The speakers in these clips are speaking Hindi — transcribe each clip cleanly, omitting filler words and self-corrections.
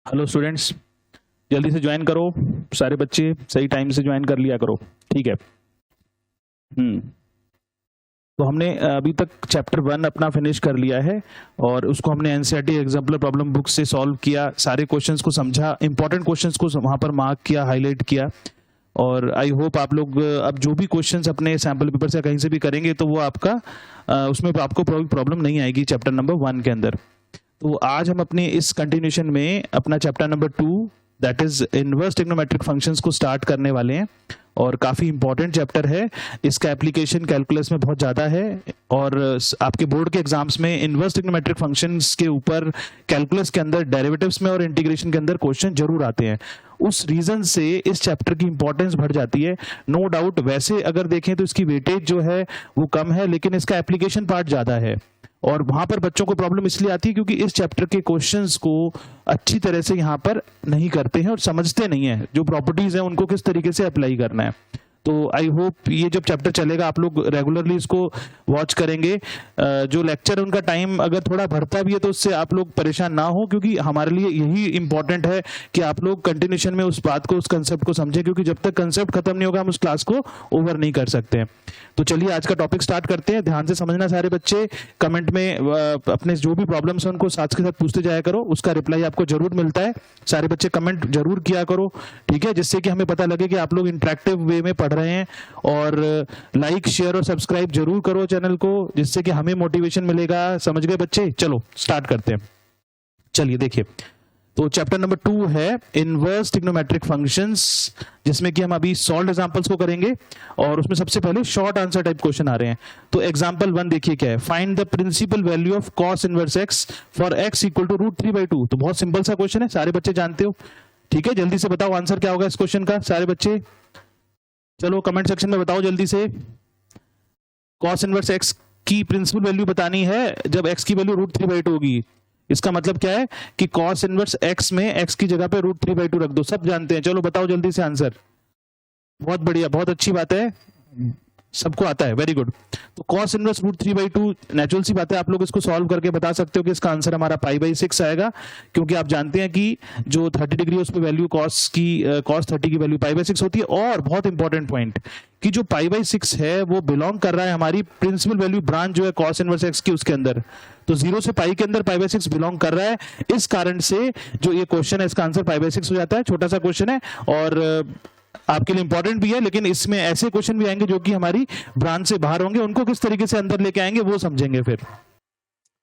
हेलो स्टूडेंट्स, जल्दी से ज्वाइन करो। सारे बच्चे सही टाइम से ज्वाइन कर लिया करो, ठीक है। तो हमने अभी तक चैप्टर 1 अपना फिनिश कर लिया है और उसको हमने एनसीईआरटी एग्जाम्पलर प्रॉब्लम बुक से सॉल्व किया, सारे क्वेश्चंस को समझा, इंपॉर्टेंट क्वेश्चंस को वहां पर मार्क किया, हाईलाइट किया। और आई होप आप लोग अब जो भी क्वेश्चंस अपने सैम्पल पेपर से कहीं से भी करेंगे तो वो आपका उसमें आपको प्रॉब्लम नहीं आएगी चैप्टर नंबर 1 के अंदर। तो आज हम अपने इस कंटिन्यूएशन में अपना chapter number 2 that is inverse trigonometric functions को स्टार्ट करने वाले हैं और काफी इंपॉर्टेंट चैप्टर है। इसका एप्लीकेशन कैलकुलस में बहुत ज्यादा है और आपके बोर्ड के एग्जाम्स में इनवर्स ट्रिग्नोमेट्रिक फंक्शंस के ऊपर कैलकुलस के अंदर डेरिवेटिव्स में और इंटीग्रेशन के अंदर क्वेश्चन जरूर आते हैं। उस रीजन से इस चैप्टर की इंपॉर्टेंस बढ़ जाती है, नो डाउट। वैसे अगर देखें तो इसकी वेटेज जो है वो कम है, लेकिन इसका एप्लीकेशन पार्ट ज्यादा है और वहां पर बच्चों को प्रॉब्लम इसलिए आती है क्योंकि इस चैप्टर के क्वेश्चंस को अच्छी तरह से यहाँ पर नहीं करते हैं और समझते नहीं है जो प्रॉपर्टीज हैं उनको किस तरीके से अप्लाई करना है। तो आई होप ये जब चैप्टर चलेगा आप लोग रेगुलरली इसको वॉच करेंगे। जो लेक्चर उनका टाइम अगर थोड़ा बढ़ता भी है तो उससे आप लोग परेशान ना हो, क्योंकि हमारे लिए यही इंपॉर्टेंट है कि आप लोग कंटिन्यूशन में उस बात को, उस कंसेप्ट को समझें, क्योंकि जब तक कंसेप्ट खत्म नहीं होगा हम उस क्लास को ओवर नहीं कर सकते हैं। तो चलिए आज का टॉपिक स्टार्ट करते हैं। ध्यान से समझना सारे बच्चे, कमेंट में अपने जो भी प्रॉब्लम्स हैं उनको साथ के साथ पूछते जाया करो, उसका रिप्लाई आपको जरूर मिलता है। सारे बच्चे कमेंट जरूर किया करो, ठीक है, जिससे कि हमें पता लगे कि आप लोग इंटरेक्टिव वे में पढ़ रहे हैं। और लाइक, शेयर और सब्सक्राइब जरूर करो चैनल को, जिससे कि हमें मोटिवेशन मिलेगा। समझ गए बच्चे? चलो स्टार्ट करते हैं। चलिए देखिए, तो चैप्टर नंबर 2 है इनवर्स ट्रिग्नोमेट्रिक फंक्शंस, जिसमें कि हम अभी सॉल्व एग्जांपल्स को करेंगे और उसमें सबसे पहले शॉर्ट आंसर टाइप क्वेश्चन आ रहे हैं। तो एग्जांपल 1 देखिए क्या है, find the principal value of cos inverse x for x equal to √3/2। तो बहुत सिंपल सा क्वेश्चन है, सारे बच्चे जानते हो, ठीक है। जल्दी से बताओ आंसर क्या होगा इस क्वेश्चन का, सारे बच्चे चलो कमेंट सेक्शन में बताओ जल्दी से। cos इनवर्स x की प्रिंसिपल वैल्यू बतानी है जब x की वैल्यू √3/2 होगी। इसका मतलब क्या है कि cos इनवर्स x में x की जगह पे √3/2 रख दो, सब जानते हैं। चलो बताओ जल्दी से आंसर। बहुत बढ़िया, बहुत अच्छी बात है, सबको आता है, वेरी गुड। तो cos इनवर्स √3/2 नेचुरल सी बात है, आप लोग इसको सॉल्व करके बता सकते हो कि इसका आंसर हमारा π/6 आएगा, क्योंकि आप जानते हैं कि जो 30 डिग्री उस पर वैल्यू cos 30 की वैल्यू π/6 होती है। और बहुत इंपॉर्टेंट पॉइंट कि जो π/6 है वो बिलोंग कर रहा है हमारी प्रिंसिपल वैल्यू ब्रांच जो है cos इनवर्स x की, उसके अंदर। तो 0 से पाई के अंदर π/6 बिलोंग कर रहा है। इस कारण से जो ये क्वेश्चन है इसका आंसर π/6 हो जाता है। छोटा सा क्वेश्चन है और आपके लिए इंपॉर्टेंट भी है, लेकिन इसमें ऐसे क्वेश्चन भी आएंगे जो कि हमारी ब्रांच से बाहर होंगे, उनको किस तरीके से अंदर लेके आएंगे वो समझेंगे फिर।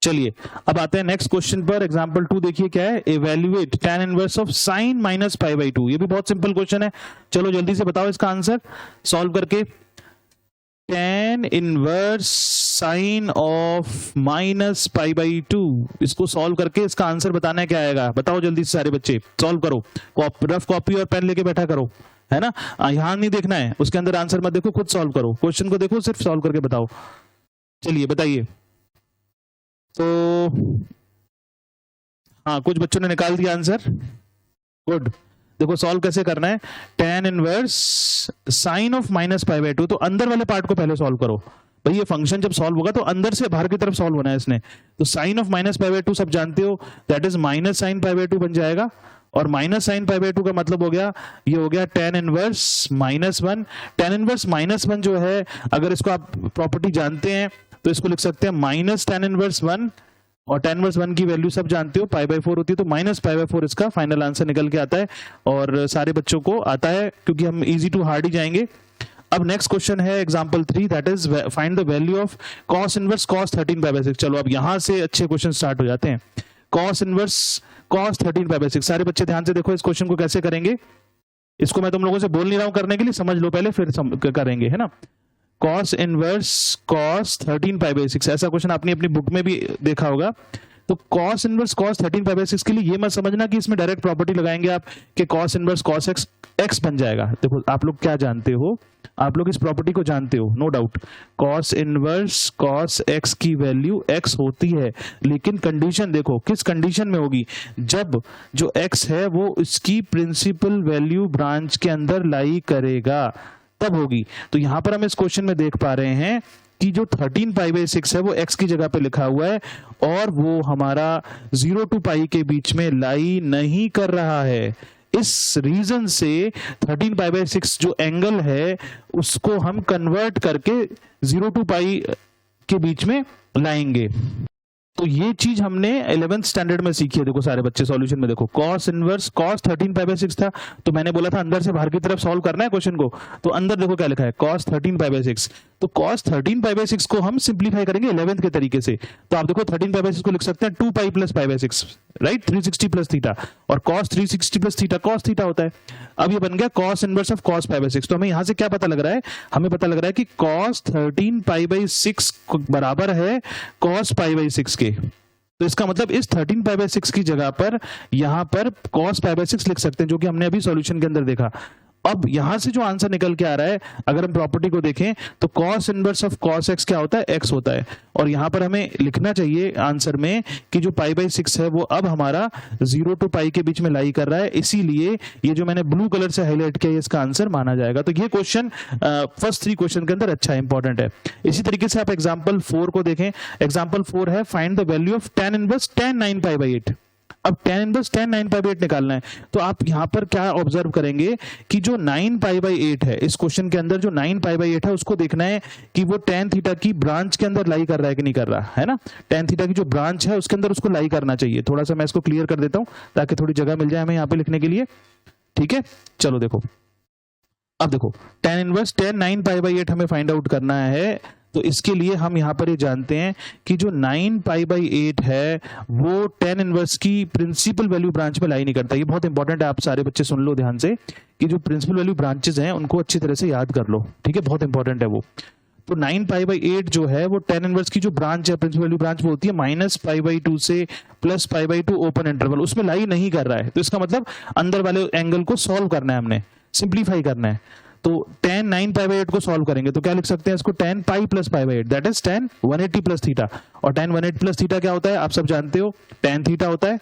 चलिए अब आते हैं नेक्स्ट क्वेश्चन पर। एग्जांपल 2 देखिए क्या है, evaluate tan inverse of sin minus π/2। ये भी बहुत सिंपल क्वेश्चन है, चलो जल्दी से बताओ इसका आंसर सॉल्व करके। tan inverse sin of minus π/2, इसको सॉल्व करके इसका आंसर बताना है क्या आएगा, बताओ जल्दी से सारे बच्चे सॉल्व करो। रफ कॉपी और पेन लेके बैठा करो, है ना, यहां नहीं देखना है, उसके अंदर आंसर मत देखो, खुद सॉल्व करो, क्वेश्चन को देखो, सिर्फ सॉल्व करके बताओ। चलिए बताइए। तो हाँ, कुछ बच्चों ने निकाल दिया आंसर, गुड। देखो सॉल्व कैसे करना है, tan inverse sin of minus π/2। तो अंदर वाले पार्ट को पहले सॉल्व करो भाई, ये फंक्शन जब सॉल्व होगा तो अंदर से बाहर की तरफ सॉल्व होना है इसने। तो sin ऑफ माइनस π/2 सब जानते हो, दैट इज माइनस sin π/2 बन जाएगा, और माइनस sin π/2 का मतलब हो गया, ये हो गया tan इनवर्स -1। tan इनवर्स -1 जो है, अगर इसको आप प्रॉपर्टी जानते हैं तो इसको लिख सकते हैं माइनस tan इनवर्स 1, और tan इनवर्स 1 की वैल्यू सब जानते हो π/4 होती है, तो माइनस π/4 इसका फाइनल आंसर निकल के आता है। और सारे बच्चों को आता है क्योंकि हम इजी टू हार्ड ही जाएंगे। अब नेक्स्ट क्वेश्चन है example 3, that is find the value of cos inverse cos 13 π/6। चलो अब यहां से अच्छे क्वेश्चन स्टार्ट हो जाते हैं। cos इनवर्स cos 13 π/6, सारे बच्चे ध्यान से देखो इस क्वेश्चन को कैसे करेंगे। इसको मैं तुम लोगों से बोल नहीं रहा हूं करने के लिए, समझ लो पहले फिर करेंगे, है ना। cos इनवर्स cos 13 π/6, ऐसा क्वेश्चन आपने अपनी बुक में भी देखा होगा। तो cos इनवर्स cos 13 π/6 के लिए ये मत समझना कि इसमें डायरेक्ट प्रॉपर्टी लगाएंगे आप कि cos इनवर्स cos x बन जाएगा। देखो आप लोग क्या जानते हो, आप लोग इस प्रॉपर्टी को जानते हो, no doubt. cos inverse cos x की वैल्यू x होती है, लेकिन कंडीशन देखो किस कंडीशन में होगी, जब जो x है वो इसकी प्रिंसिपल वैल्यू ब्रांच के अंदर लाई करेगा तब होगी। तो यहां पर हम इस क्वेश्चन में देख पा रहे हैं कि जो 13π/6 है वो x की जगह पे लिखा हुआ है और वो हमारा 0 to पाई के बीच में लाई नहीं कर रहा है। इस रीजन से 13π/6 जो एंगल है उसको हम कन्वर्ट करके 0 to पाई के बीच में लाएंगे। तो ये चीज हमने 11th स्टैंडर्ड में सीखी है। देखो सारे बच्चे सॉल्यूशन में देखो, cos इनवर्स cos 13π/6 था, तो मैंने बोला था अंदर से बाहर की तरफ सॉल्व करना है क्वेश्चन को, तो अंदर देखो क्या लिखा है cos 13π/6। तो cos 13π/6 को हम सिंप्लीफाई करेंगे 11th के तरीके से। तो आप देखो 13π/6 को लिख सकते हैं 2π + π/6, राइट, 360 + थीटा, और cos 360 + थीटा cos थीटा होता है। अब ये बन गया cos इनवर्स ऑफ cos π/6। तो हमें यहां से क्या पता लग रहा है, हमें पता लग रहा है कि cos 13π/6 बराबर है cos π/6 के। तो इसका मतलब इस 13π/6 की जगह पर यहां पर cos π/6 लिख सकते हैं, जो कि हमने अभी सॉल्यूशन के अंदर देखा। अब यहां से जो आंसर निकल के आ रहा है, अगर हम प्रॉपर्टी को देखें तो cos inverse of cos x क्या होता है, x होता है। और यहां पर हमें लिखना चाहिए आंसर में कि जो π/6 है वो अब हमारा 0 to पाई के बीच में लाई कर रहा है, इसीलिए ये जो मैंने ब्लू कलर से हाईलाइट किया है इसका आंसर माना जाएगा। तो ये क्वेश्चन फर्स्ट 3 क्वेश्चन के अंदर अच्छा इंपॉर्टेंट है। इसी तरीके से आप एग्जाम्पल 4 को देखें। एग्जाम्पल 4 है find the value of tan inverse tan 9π/8। अब tan इनवर्स tan 9π/8 निकालना है, तो आप यहां पर क्या ऑब्जर्व करेंगे कि जो 9π/8 है इस क्वेश्चन के अंदर, जो 9π/8 है उसको देखना है कि वो tan थीटा की ब्रांच के अंदर लाई कर रहा है कि नहीं कर रहा है ना। tan थीटा की जो ब्रांच है उसके अंदर उसको लाई करना चाहिए। थोड़ा सा मैं इसको क्लियर कर देता हूं ताकि थोड़ी जगह मिल जाए हमें यहाँ पे लिखने के लिए, ठीक है। चलो देखो, अब देखो tan इनवर्स tan 9π/8 हमें फाइंड आउट करना है। तो इसके लिए हम यहाँ पर ये जानते हैं कि जो 9π/8 है वो tan इनवर्स की प्रिंसिपल वैल्यू ब्रांच में लाई नहीं करता। ये बहुत इंपॉर्टेंट है, आप सारे बच्चे सुन लो ध्यान से कि जो प्रिंसिपल वैल्यू ब्रांचेस हैं उनको अच्छी तरह से याद कर लो, ठीक है, बहुत इंपॉर्टेंट है वो। तो 9π/8 जो है वो tan इनवर्स की जो ब्रांच है, प्रिंसिपल वैल्यू ब्रांच वो होती है -π/2 से +π/2 ओपन इंटरवल, उसमें लाई नहीं कर रहा है। तो इसका मतलब अंदर वाले एंगल को सॉल्व करना है, हमने सिंप्लीफाई करना है। तो tan 9π/8 को सॉल्व करेंगे तो क्या लिख सकते हैं इसको, tan π + π/8 that is tan 180 + theta. और tan 180 + थीटा क्या होता है, आप सब जानते हो, tan थीटा होता है।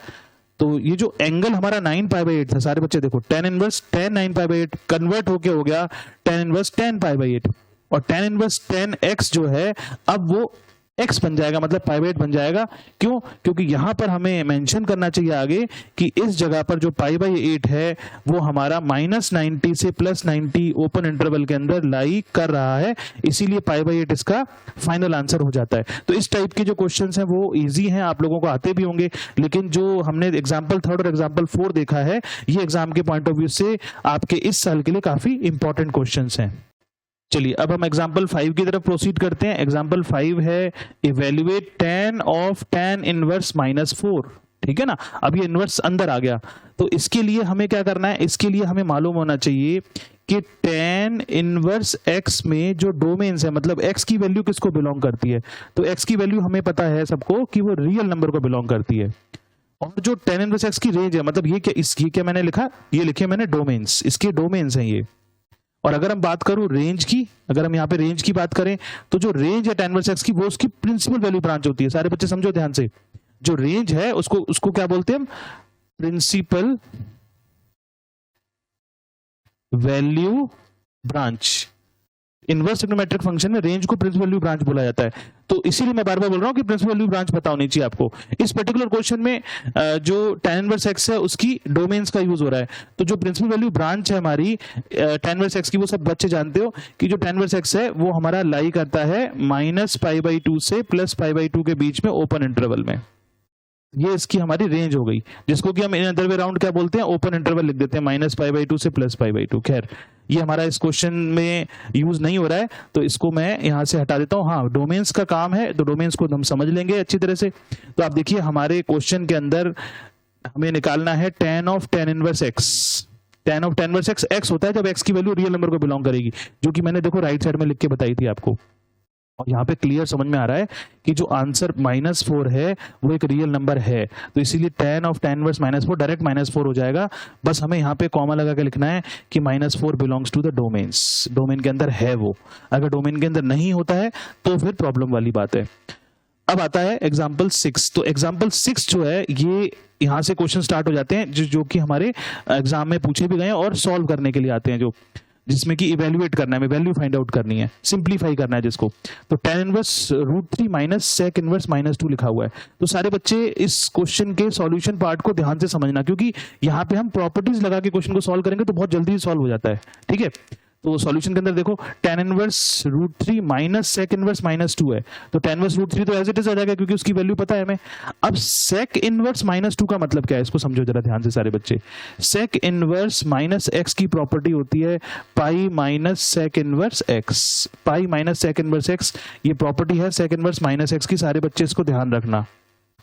तो ये जो एंगल हमारा 9π/8 था, सारे बच्चे देखो tan इनवर्स tan 9π/8 कन्वर्ट होके हो गया tan इनवर्स tan π/8, और tan इनवर्स tan x जो है अब वो x बन जाएगा, मतलब π/8 बन जाएगा। क्यों? क्योंकि यहां पर हमें मेंशन करना चाहिए आगे कि इस जगह पर जो π/8 है वो हमारा -90 से +90 ओपन इंटरवल के अंदर लाई कर रहा है, इसीलिए π/8 इसका फाइनल आंसर हो जाता है। तो इस टाइप के जो क्वेश्चंस हैं वो इजी हैं, आप लोगों को आते भी होंगे, लेकिन जो हमने एग्जाम्पल 3 और एग्जाम्पल 4 देखा है ये एग्जाम के पॉइंट ऑफ व्यू से आपके इस साल के लिए काफी इंपॉर्टेंट क्वेश्चंस हैं। चलिए अब हम एग्जाम्पल 5 की तरफ प्रोसीड करते हैं। एग्जाम्पल 5 है evaluate tan of tan inverse -4, ठीक है ना। अब ये इनवर्स अंदर आ गया, तो इसके लिए हमें क्या करना है, इसके लिए हमें मालूम होना चाहिए कि tan इनवर्स x में जो डोमेन्स है, मतलब x की वैल्यू किसको बिलोंग करती है। तो x की वैल्यू हमें पता है सबको कि वो रियल नंबर को बिलोंग करती है। और जो tan इनवर्स x की रेंज है, मतलब ये क्या मैंने लिखा, ये लिखे मैंने डोमेन्स, इसके डोमेन्स हैं ये। और अगर हम बात करूं रेंज की, अगर हम यहाँ पे रेंज की बात करें तो जो रेंज है tan इनवर्स x की वो उसकी प्रिंसिपल वैल्यू ब्रांच होती है। सारे बच्चे समझो ध्यान से, जो रेंज है उसको क्या बोलते हैं हम, principal value branch. Inverse trigonometric function में रेंज को प्रिंसिपल वैल्यू ब्रांच बोला जाता है। तो इसीलिए मैं बार बार बोल रहा हूं कि प्रिंसिपल वैल्यू ब्रांच पता होनी चाहिए आपको। इस पर्टिकुलर क्वेश्चन में जो tan इनवर्स x है उसकी डोमेन्स का यूज हो रहा है। तो जो प्रिंसिपल वैल्यू ब्रांच है हमारी tan इनवर्स x की, वो सब बच्चे जानते हो कि जो tan इनवर्स x है वो हमारा लाई करता है -π/2 से +π/2 के बीच में ओपन इंटरवल में। ये इसकी हमारी रेंज हो गई, जिसको कि हम इन अदर वे राउंड क्या बोलते हैं, ओपन इंटरवल लिख देते हैं, -π/2 से +π/2। खैर ये हमारा इस क्वेश्चन में यूज नहीं हो रहा है, तो इसको मैं यहां से हटा देता हूं। हाँ, डोमेन्स का काम है, तो डोमेन्स को हम समझ लेंगे अच्छी तरह से। तो आप देखिए हमारे क्वेश्चन के अंदर हमें निकालना है tan of tan inverse x। tan of tan inverse x होता है जब x की वैल्यू रियल नंबर को बिलोंग करेगी, जो कि मैंने देखो राइट साइड में लिख के बताई थी आपको। और यहाँ पे क्लियर समझ में आ रहा है कि जो आंसर -4 है वो एक रियल नंबर है, तो इसीलिए tan of tan inverse -4 direct -4 हो जाएगा। बस हमें यहाँ पे कॉमा लगा के लिखना है कि -4 belongs to the domains, domain के अंदर है वो। अगर डोमेन के अंदर नहीं होता है तो फिर प्रॉब्लम वाली बात है। अब आता है एग्जाम्पल 6। तो एग्जाम्पल 6 जो है ये यहाँ से क्वेश्चन स्टार्ट हो जाते हैं जो कि हमारे एग्जाम में पूछे भी गए और सॉल्व करने के लिए आते हैं। जो जिसमें कि इवेल्युएट करना है, वैल्यू फाइंड आउट करनी है, सिंप्लीफाई करना है जिसको। तो tan inverse √3 minus sec inverse -2 लिखा हुआ है। तो सारे बच्चे इस क्वेश्चन के सॉल्यूशन पार्ट को ध्यान से समझना, क्योंकि यहाँ पे हम प्रॉपर्टीज लगा के क्वेश्चन को सॉल्व करेंगे तो बहुत जल्दी सॉल्व हो जाता है, ठीक है। तो सॉल्यूशन के अंदर देखो tan inverse √3 minus sec inverse -2 है, तो tan इनवर्स √3 तो एज इट इज आ जाएगा क्योंकि उसकी वैल्यू पता है हमें। अब sec इनवर्स -2 का मतलब क्या है, इसको समझो जरा ध्यान से सारे बच्चे। sec इनवर्स माइनस x की प्रॉपर्टी होती है pi minus sec inverse x, pi minus sec inverse x, ये प्रॉपर्टी है sec इनवर्स माइनस x की। सारे बच्चे इसको ध्यान रखना।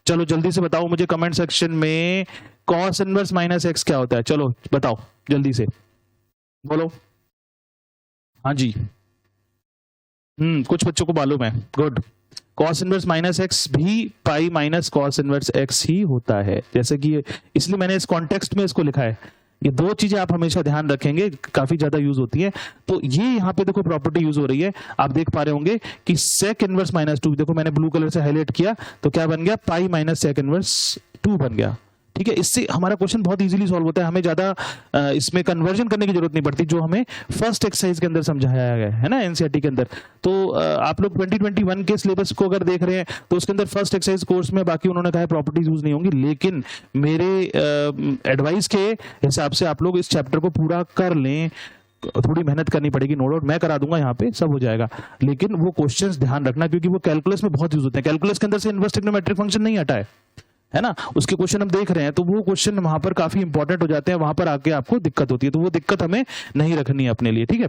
चलो जल्दी से बताओ मुझे कमेंट सेक्शन में cos इनवर्स माइनस x क्या होता है, चलो बताओ जल्दी से बोलो। हाँ जी, कुछ बच्चों को मालूम है, good. cos inverse minus x भी pi minus cos inverse x ही होता है, जैसे कि इसलिए मैंने इस कॉन्टेक्स्ट में इसको लिखा है। ये दो चीजें आप हमेशा ध्यान रखेंगे, काफी ज्यादा यूज होती है। तो ये यहाँ पे देखो प्रॉपर्टी यूज हो रही है, आप देख पा रहे होंगे कि sec इनवर्स -2, देखो मैंने ब्लू कलर से हाईलाइट किया तो क्या बन गया, पाई माइनस sec इनवर्स 2 बन गया, ठीक है। इससे हमारा क्वेश्चन बहुत इजीली सॉल्व होता है, हमें ज्यादा इसमें कन्वर्जन करने की जरूरत नहीं पड़ती, जो हमें फर्स्ट एक्सरसाइज के अंदर समझाया गया है ना एनसीईआरटी के अंदर। तो आप लोग 2021 के सिलेबस को अगर देख रहे हैं तो उसके अंदर फर्स्ट एक्सरसाइज कोर्स में बाकी उन्होंने कहा है प्रॉपर्टीज यूज नहीं होंगी, लेकिन मेरे एडवाइस के हिसाब से आप लोग इस चैप्टर को पूरा कर लें। थोड़ी मेहनत करनी पड़ेगी, नो डाउट, मैं करा दूंगा, यहाँ पे सब हो जाएगा, लेकिन वो क्वेश्चंस ध्यान रखना क्योंकि वो कैलकुलस में बहुत यूज होते हैं। कैलकुलस के अंदर से इनवर्स ट्रिग्नोमेट्रिक फंक्शन नहीं हटा है ना, उसके क्वेश्चन हम देख रहे हैं, तो वो क्वेश्चन वहां पर काफी इंपॉर्टेंट हो जाते हैं, वहां पर आके आपको दिक्कत होती है, तो वो दिक्कत हमें नहीं रखनी है अपने लिए, ठीक है।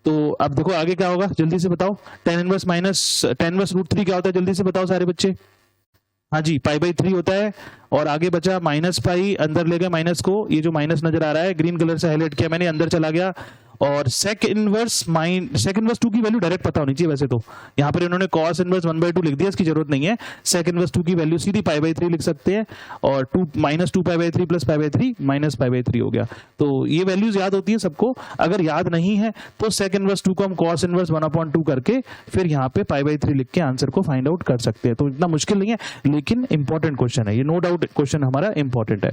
तो अब देखो आगे क्या होगा, जल्दी से बताओ। tan इनवर्स √3 क्या होता है, जल्दी से बताओ सारे बच्चे। हाँ जी, पाई/3 होता है, और आगे बचा माइनस पाई, अंदर ले गए माइनस को, ये जो माइनस नजर आ रहा है ग्रीन कलर से हाईलाइट किया मैंने, अंदर चला गया। और sec इनवर्स 2 की वैल्यू डायरेक्ट पता होनी चाहिए वैसे तो, यहाँ पर इन्होंने cos इनवर्स 1/2 लिख दिया, इसकी जरूरत नहीं है। sec इनवर्स 2 की वैल्यू सीधी पाई/3 लिख सकते हैं, और -2 पाई/3 प्लस पाई/3 माइनस पाई/3 हो गया। तो ये वैल्यूज याद होती है सबको, अगर याद नहीं है तो sec इनवर्स 2 को हम cos इनवर्स 1/2 करके फिर यहाँ पे पाई/3 लिख के आंसर को फाइंड आउट कर सकते हैं। तो इतना मुश्किल नहीं है, लेकिन इंपॉर्टेंट क्वेश्चन है ये, नो डाउट क्वेश्चन हमारा इंपॉर्टेंट है।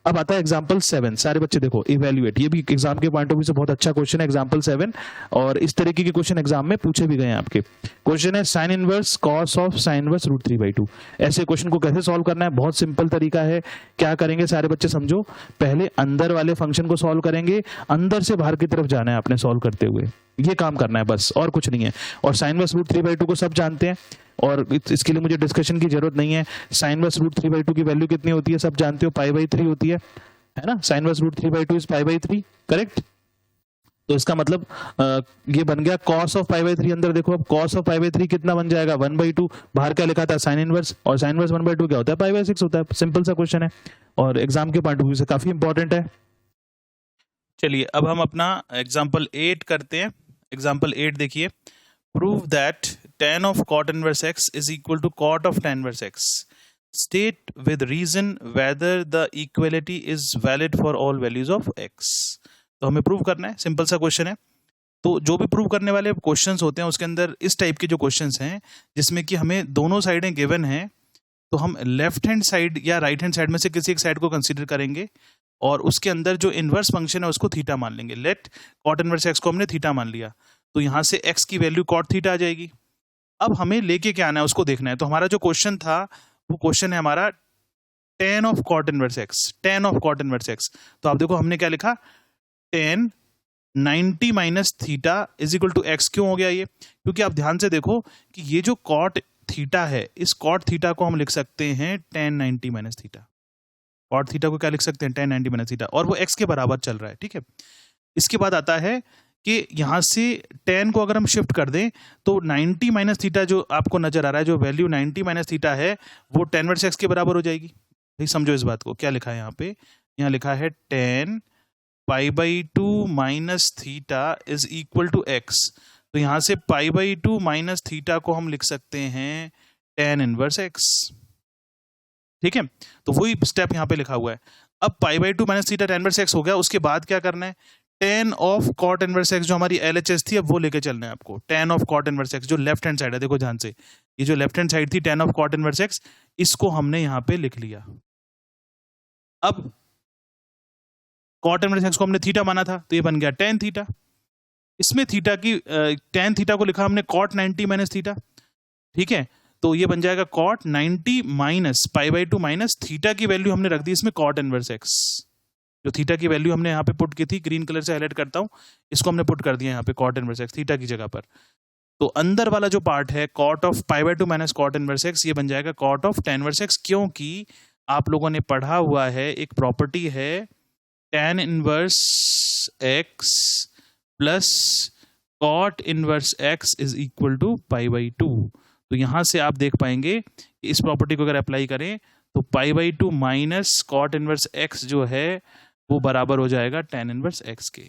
अब आता है एग्जाम्पल 7, सारे बच्चे देखो, इवेल्युएट, ये भी एग्जाम के पॉइंट ऑफ व्यू से बहुत अच्छा क्वेश्चन है, एग्जाम्पल 7, और इस तरीके के क्वेश्चन एग्जाम में पूछे भी गए हैं आपके। क्वेश्चन है sin inverse cos of sin इनवर्स √3/2। ऐसे क्वेश्चन को कैसे सॉल्व करना है, बहुत सिंपल तरीका है। क्या करेंगे सारे बच्चे समझो, पहले अंदर वाले फंक्शन को सॉल्व करेंगे, अंदर से बाहर की तरफ जाना है आपने सॉल्व करते हुए, ये काम करना है बस, और कुछ नहीं है। और sin इनवर्स √3/2 को सब जानते हैं, और इसके लिए मुझे डिस्कशन की जरूरत नहीं है। sin इनवर्स √3/2 की वैल्यू कितनी होती है सब जानते हो, पाई/3 होती है ना। sin इनवर्स √3/2 इज पाई/3, करेक्ट। तो इसका मतलब ये बन गया cos ऑफ पाई/3। अंदर देखो, अब cos ऑफ पाई/3 कितना बन जाएगा, 1/2, बाहर क्या लिखा था sin इनवर्स, और sin इनवर्स 1/2 क्या होता है, पाई/6 होता है। सिंपल सा क्वेश्चन है, और एग्जाम के पॉइंट ऑफ व्यू से काफी इंपॉर्टेंट है। चलिए अब हम अपना एग्जाम्पल 8 करते हैं। एग्जाम्पल 8 देखिए, prove that tan of cot inverse x is equal to cot of tan inverse x. State with reason whether the equality is valid for all values of x. तो हमें प्रूव करना है, सिंपल सा क्वेश्चन है। तो जो भी प्रूव करने वाले क्वेश्चंस होते हैं उसके अंदर इस टाइप के जो क्वेश्चंस हैं जिसमें कि हमें दोनों साइडें गिवन हैं, तो हम लेफ्ट हैंड साइड या राइट हैंड साइड में से किसी एक साइड को कंसीडर करेंगे, और उसके अंदर जो इनवर्स फंक्शन है उसको थीटा मान लेंगे। लेट कॉट इनवर्स एक्स को हमने थीटा मान लिया, तो यहाँ से एक्स की वैल्यू कॉट थीटा आ जाएगी। अब हमें लेके क्या आना है उसको देखना है। तो हमारा जो क्वेश्चन था वो क्वेश्चन है हमारा tan of cot inverse x, tan of cot inverse x. तो आप देखो हमने क्या लिखा, tan 90 minus theta is equal to x. क्यों हो गया ये, क्योंकि आप ध्यान से देखो कि ये जो कॉट थीटा है, इस कॉट थीटा को हम लिख सकते हैं tan 90 minus theta. Cot theta को क्या लिख सकते हैं, tan 90 माइनस थीटा, और वो एक्स के बराबर चल रहा है, ठीक है। इसके बाद आता है कि यहाँ से tan को अगर हम शिफ्ट कर दें तो 90 माइनस थीटा जो आपको नजर आ रहा है, जो वैल्यू 90 माइनस थीटा है, वो tan इनवर्स x के बराबर हो जाएगी। भाई समझो इस बात को, क्या लिखा है यहाँ पे, यहाँ लिखा है tan pi minus theta is equal to x। तो यहाँ से पाई/2 माइनस थीटा को हम लिख सकते हैं tan इनवर्स x, ठीक है। तो वही स्टेप यहाँ पे लिखा हुआ है। अब pi minus theta tan inverse x हो गया, उसके बाद क्या करना है, tan of cot inverse x जो हमारी LHS थी, अब वो लेके चलना है आपको। tan of cot inverse x जो लेफ्ट हैंड साइड है, देखो ध्यान से, ये जो लेफ्ट हैंड साइड थी tan of cot inverse x, इसको हमने यहाँ पे लिख लिया। अब कॉट इनवर्स x को हमने थीटा माना था, तो ये बन गया tan थीटा। इसमें थीटा की tan थीटा को लिखा हमने cot 90 माइनस थीटा, ठीक है, तो ये बन जाएगा cot 90 माइनस π/2 माइनस थीटा की वैल्यू हमने रख दी इसमें cot इनवर्स x, जो थीटा की वैल्यू हमने यहाँ पे पुट की थी, ग्रीन कलर से हाईलाइट करता हूँ, इसको हमने पुट कर दिया यहाँ पे cot इनवर्स x थीटा की जगह पर। तो अंदर वाला जो पार्ट है cot of π/2 minus cot inverse x, ये बन जाएगा cot of tan inverse x, क्योंकि आप लोगों ने पढ़ा हुआ है एक प्रॉपर्टी है tan inverse x plus cot inverse x is equal to π/2। तो यहां से आप देख पाएंगे इस प्रॉपर्टी को अगर अप्लाई करें तो π/2 माइनस cot इनवर्स x जो है वो बराबर हो जाएगा tan इनवर्स x के।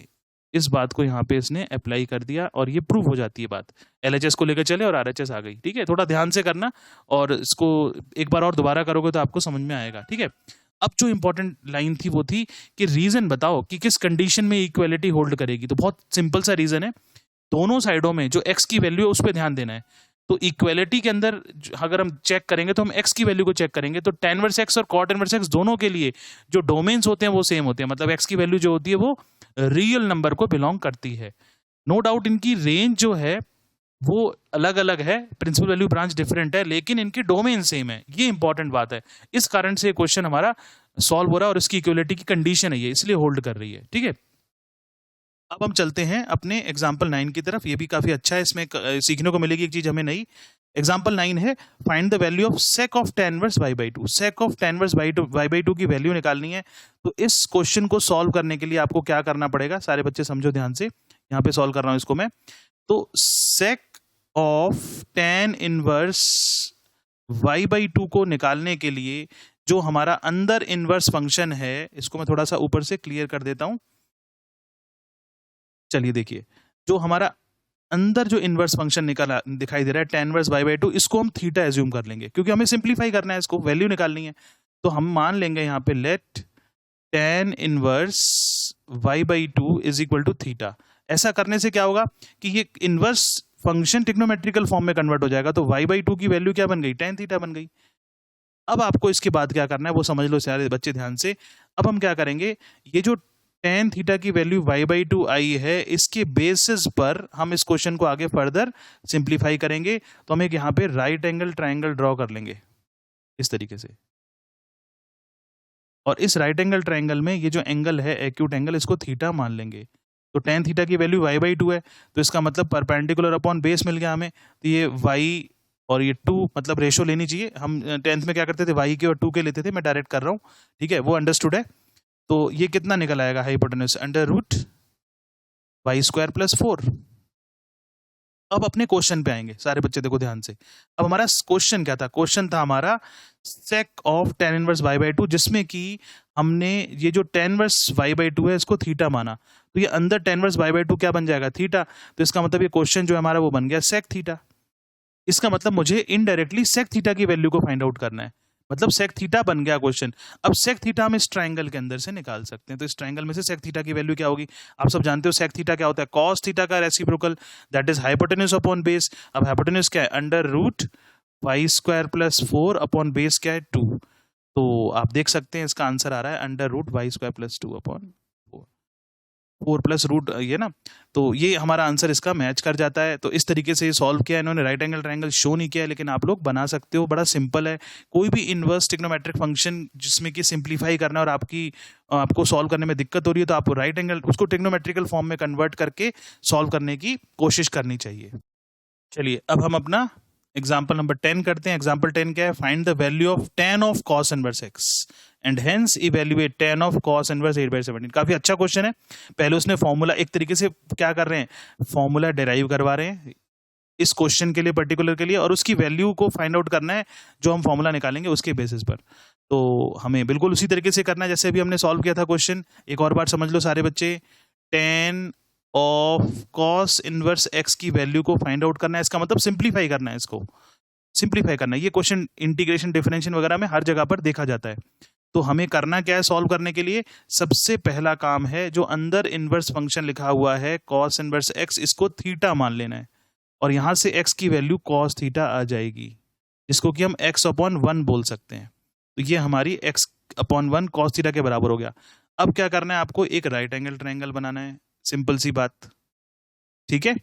इस बात को यहाँ पे इसने अप्लाई कर दिया और ये प्रूव हो जाती है बात। LHS को लेकर चले और RHS आ गई, ठीक है, थोड़ा ध्यान से करना और इसको एक बार और दोबारा करोगे तो आपको समझ में आएगा, ठीक है। अब जो इंपॉर्टेंट लाइन थी वो थी कि रीजन बताओ कि किस कंडीशन में इक्वालिटी होल्ड करेगी। तो बहुत सिंपल सा रीजन है, दोनों साइडों में जो x की वैल्यू है उस पर ध्यान देना है। तो इक्वालिटी के अंदर अगर हम चेक करेंगे तो हम x की वैल्यू को चेक करेंगे, तो tan इनवर्स x और cot इनवर्स x दोनों के लिए जो डोमेन्स होते हैं वो सेम होते हैं, मतलब x की वैल्यू जो होती है वो रियल नंबर को बिलोंग करती है। नो डाउट इनकी रेंज जो है वो अलग अलग है, प्रिंसिपल वैल्यू ब्रांच डिफरेंट है, लेकिन इनकी डोमेन सेम है, ये इंपॉर्टेंट बात है। इस कारण से क्वेश्चन हमारा सॉल्व हो रहा है और इसकी इक्वालिटी की कंडीशन है ये, इसलिए होल्ड कर रही है, ठीक है। अब हम चलते हैं अपने एग्जाम्पल 9 की तरफ, ये भी काफी अच्छा है, इसमें सीखने को मिलेगी एक चीज हमें नई। एग्जाम्पल 9 है find the value of sec of tan inverse y/2। sec of tan inverse y/2 की वैल्यू निकालनी है। तो इस क्वेश्चन को सॉल्व करने के लिए आपको क्या करना पड़ेगा, सारे बच्चे समझो ध्यान से, यहाँ पे सॉल्व कर रहा हूं इसको मैं। तो sec of tan inverse y/2 को निकालने के लिए जो हमारा अंदर इनवर्स फंक्शन है, इसको मैं थोड़ा सा ऊपर से क्लियर कर देता हूं। चलिए देखिए, जो हमारा अंदर जो इनवर्स फंक्शन निकला दिखाई दे रहा है tan इनवर्स y/2, इसको हम थीटा एज्यूम कर लेंगे क्योंकि हमें सिंपलीफाई करना है, इसको वैल्यू निकालनी है। तो हम मान लेंगे यहाँ पे let tan inverse y/2 is equal to theta. ऐसा करने से क्या होगा कि ये इनवर्स फंक्शन ट्रिग्नोमेट्रिकल फॉर्म में कन्वर्ट हो जाएगा, तो y/2 की वैल्यू क्या बन गई, tan थीटा बन गई। अब आपको इसके बाद क्या करना है वो समझ लो सारे बच्चे ध्यान से। अब हम क्या करेंगे, ये जो tan थीटा की वैल्यू y/2 आई है, इसके बेसिस पर हम इस क्वेश्चन को आगे फर्दर सिंप्लीफाई करेंगे। तो हम एक यहाँ पे राइट एंगल ट्रायंगल ड्रॉ कर लेंगे इस तरीके से, और इस राइट एंगल ट्रायंगल में ये जो एंगल है एक्यूट एंगल, इसको थीटा मान लेंगे। तो tan थीटा की वैल्यू y/2 है, तो इसका मतलब परपेंडिकुलर अपॉन बेस मिल गया हमें। तो ये y और ये 2 मतलब रेशो लेनी चाहिए। हम 10th में क्या करते थे, y के और 2 के लेते थे, मैं डायरेक्ट कर रहा हूँ, ठीक है, वो अंडरस्टूड है। तो ये कितना निकल आएगा, हाइपोटेन्यूज √y² + 4। अब अपने क्वेश्चन पे आएंगे सारे बच्चे, देखो ध्यान से। अब हमारा क्वेश्चन क्या था, क्वेश्चन था हमारा sec of tan inverse y/2, जिसमें कि हमने ये जो tan इनवर्स y/2 है इसको थीटा माना। तो ये अंदर tan इनवर्स y/2 क्या बन जाएगा, थीटा। तो इसका मतलब ये क्वेश्चन जो है हमारा वो बन गया sec थीटा। इसका मतलब मुझे इनडायरेक्टली sec थीटा की वैल्यू को फाइंड आउट करना है, मतलब sec थीटा बन गया क्वेश्चन। अब sec थीटा हम इस ट्रायंगल के अंदर से निकाल सकते हैं। तो इस ट्रायंगल में से sec थीटा की वैल्यू क्या होगी, आप सब जानते हो sec थीटा क्या होता है, cos थीटा का reciprocal, that is hypotenuse upon base. अब हाइपोटेन्यूज क्या है, √y² + 4 अपॉन बेस क्या है 2। तो आप देख सकते हैं इसका आंसर आ रहा है √y² + 2 अपॉन 4 प्लस रूट, ये ना। तो ये हमारा आंसर इसका मैच कर जाता है। तो इस तरीके से ये सॉल्व किया इन्होंने, राइट एंगल ट्रायंगल शो नहीं किया है, लेकिन आप लोग बना सकते हो, बड़ा सिंपल है। कोई भी इनवर्स ट्रिग्नोमेट्रिक फंक्शन जिसमें कि सिंप्लीफाई करना और आपको सॉल्व करने में दिक्कत हो रही है, तो आपको राइट एंगल उसको ट्रिग्नोमेट्रिकल फॉर्म में कन्वर्ट करके सॉल्व करने की कोशिश करनी चाहिए। चलिए अब हम अपना एग्जाम्पल नंबर 10 करते हैं। एग्जाम्पल 10 क्या है, find the value of tan of cos inverse x and hence evaluate tan of cos inverse 8/17। काफी अच्छा क्वेश्चन है। पहले उसने फॉर्मूला एक तरीके से क्या कर रहे हैं, फॉर्मूला डेराइव करवा रहे हैं इस क्वेश्चन के लिए पर्टिकुलर के लिए, और उसकी वैल्यू को फाइंड आउट करना है जो हम फॉर्मूला निकालेंगे उसके बेसिस पर। तो हमें बिल्कुल उसी तरीके से करना है जैसे अभी हमने सॉल्व किया था क्वेश्चन। एक और बार समझ लो सारे बच्चे, tan of cos inverse x की वैल्यू को फाइंड आउट करना है, इसका मतलब सिंप्लीफाई करना है, इसको सिंप्लीफाई करना है। ये क्वेश्चन इंटीग्रेशन डिफरेंशियल वगैरह में हर जगह पर देखा जाता है। तो हमें करना क्या है सॉल्व करने के लिए, सबसे पहला काम है जो अंदर इनवर्स फंक्शन लिखा हुआ है cos इनवर्स x, इसको थीटा मान लेना है, और यहां से x की वैल्यू cos थीटा आ जाएगी, जिसको कि हम x/1 बोल सकते हैं। तो ये हमारी x/1 cos थीटा के बराबर हो गया। अब क्या करना है, आपको एक राइट एंगल ट्रायंगल बनाना है, सिंपल सी बात, ठीक है।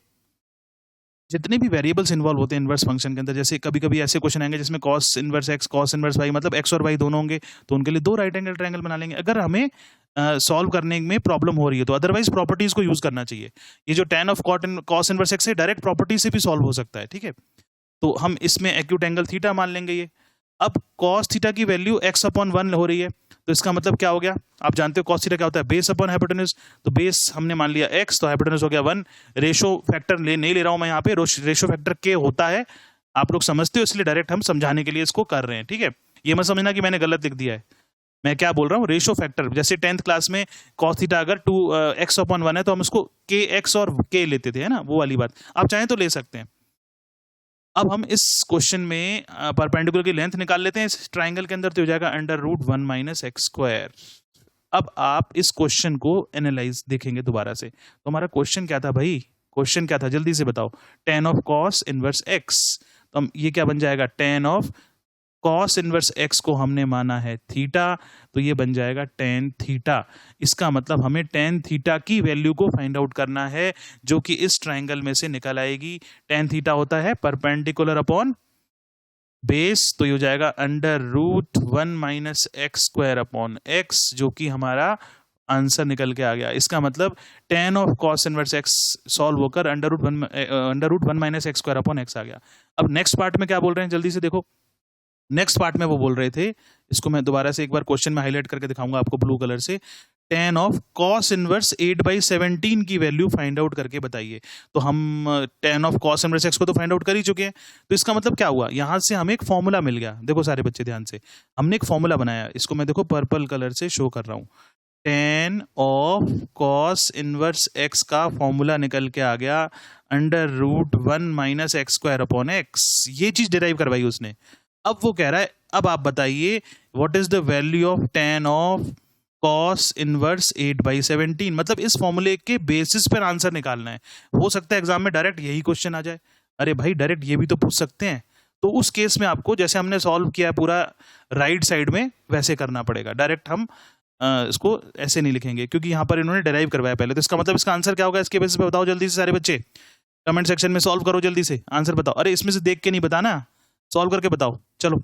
जितने भी वेरिएबल्स इन्वॉल्व होते हैं इनवर्स फंक्शन के अंदर, जैसे कभी कभी ऐसे क्वेश्चन आएंगे जिसमें cos inverse x cos inverse y, मतलब x और y दोनों होंगे, तो उनके लिए 2 राइट एंगल ट्रायंगल बना लेंगे अगर हमें सॉल्व करने में प्रॉब्लम हो रही है तो। अदरवाइज प्रॉपर्टीज को यूज करना चाहिए। ये जो tan of cos inverse x है डायरेक्ट प्रॉपर्टी से भी सॉल्व हो सकता है, ठीक है। तो हम इसमें एक्यूट एंगल थीटा मान लेंगे ये। अब cos थीटा की वैल्यू x/1 हो रही है, तो इसका मतलब क्या हो गया, आप जानते हो cos थीटा क्या होता है, बेस अपॉन हाइपोटेन्यूज। तो बेस हमने मान लिया x, तो हाइपोटेन्यूज हो गया 1। रेशो फैक्टर नहीं ले रहा हूं मैं यहाँ पे, रेशो फैक्टर k होता है, आप लोग समझते हो, इसलिए डायरेक्ट हम समझाने के लिए इसको कर रहे हैं, ठीक है। ये मत समझना कि मैंने गलत लिख दिया है। मैं क्या बोल रहा हूँ, रेशो फैक्टर, जैसे 10th क्लास में cos थीटा अगर 2x/1 है तो हम उसको kx और k लेते थे, है ना, वो वाली बात। आप चाहें तो ले सकते हैं। अब हम इस क्वेश्चन में परपेंडिकुलर की लेंथ निकाल लेते हैं इस ट्राइंगल के अंदर, तो हो जाएगा √1 - x²। अब आप इस क्वेश्चन को एनालाइज देखेंगे दोबारा से, तो हमारा क्वेश्चन क्या था भाई, क्वेश्चन क्या था जल्दी से बताओ, tan of cos inverse x। तो हम ये क्या बन जाएगा, tan of cos inverse x को हमने माना है थीटा, तो ये बन जाएगा tan थीटा। इसका मतलब हमें tan थीटा की वैल्यू को फाइंड आउट करना है, जो कि इस ट्राइंगल में से निकल आएगी। tan थीटा होता है परपेंडिकुलर अपॉन बेस, तो ये हो जाएगा √1 - x² अपॉन x, जो कि हमारा आंसर निकल के आ गया। इसका मतलब tan of cos inverse x solve होकर √1 - x² अपॉन x आ गया। अब नेक्स्ट पार्ट में क्या बोल रहे हैं, जल्दी से देखो। नेक्स्ट पार्ट में वो बोल रहे थे, इसको मैं दोबारा से एक बार क्वेश्चन में हाईलाइट करके दिखाऊंगा आपको ब्लू कलर से, tan ऑफ cos इनवर्स 8/17 की वैल्यू फाइंड आउट करके बताइए। तो हम tan of cos inverse x को तो फाइंड आउट कर ही चुके हैं, तो इसका मतलब क्या हुआ, यहां से हमें एक फॉर्मूला मिल गया। देखो सारे बच्चे ध्यान से, हमने एक फॉर्मूला बनाया, इसको मैं देखो पर्पल कलर से शो कर रहा हूं। tan of cos inverse x का फॉर्मूला निकल के आ गया √1 - x² अपॉन x। ये चीज डिराइव करवाई उसने। अब वो कह रहा है, अब आप बताइए what is the value of tan of cos inverse 8/17, मतलब इस फॉर्मूले के बेसिस पर आंसर निकालना है। हो सकता है एग्जाम में डायरेक्ट यही क्वेश्चन आ जाए, अरे भाई डायरेक्ट ये भी तो पूछ सकते हैं, तो उस केस में आपको जैसे हमने सॉल्व किया पूरा राइट साइड में वैसे करना पड़ेगा। डायरेक्ट हम इसको ऐसे नहीं लिखेंगे, क्योंकि यहाँ पर इन्होंने डेराइव करवाया पहले, तो इसका मतलब इसका आंसर क्या होगा, इसके बेसिस पे बताओ जल्दी से सारे बच्चे, कमेंट सेक्शन में सॉल्व करो जल्दी से, आंसर बताओ। अरे इसमें से देख के नहीं बताना, सॉल्व करके बताओ। चलो,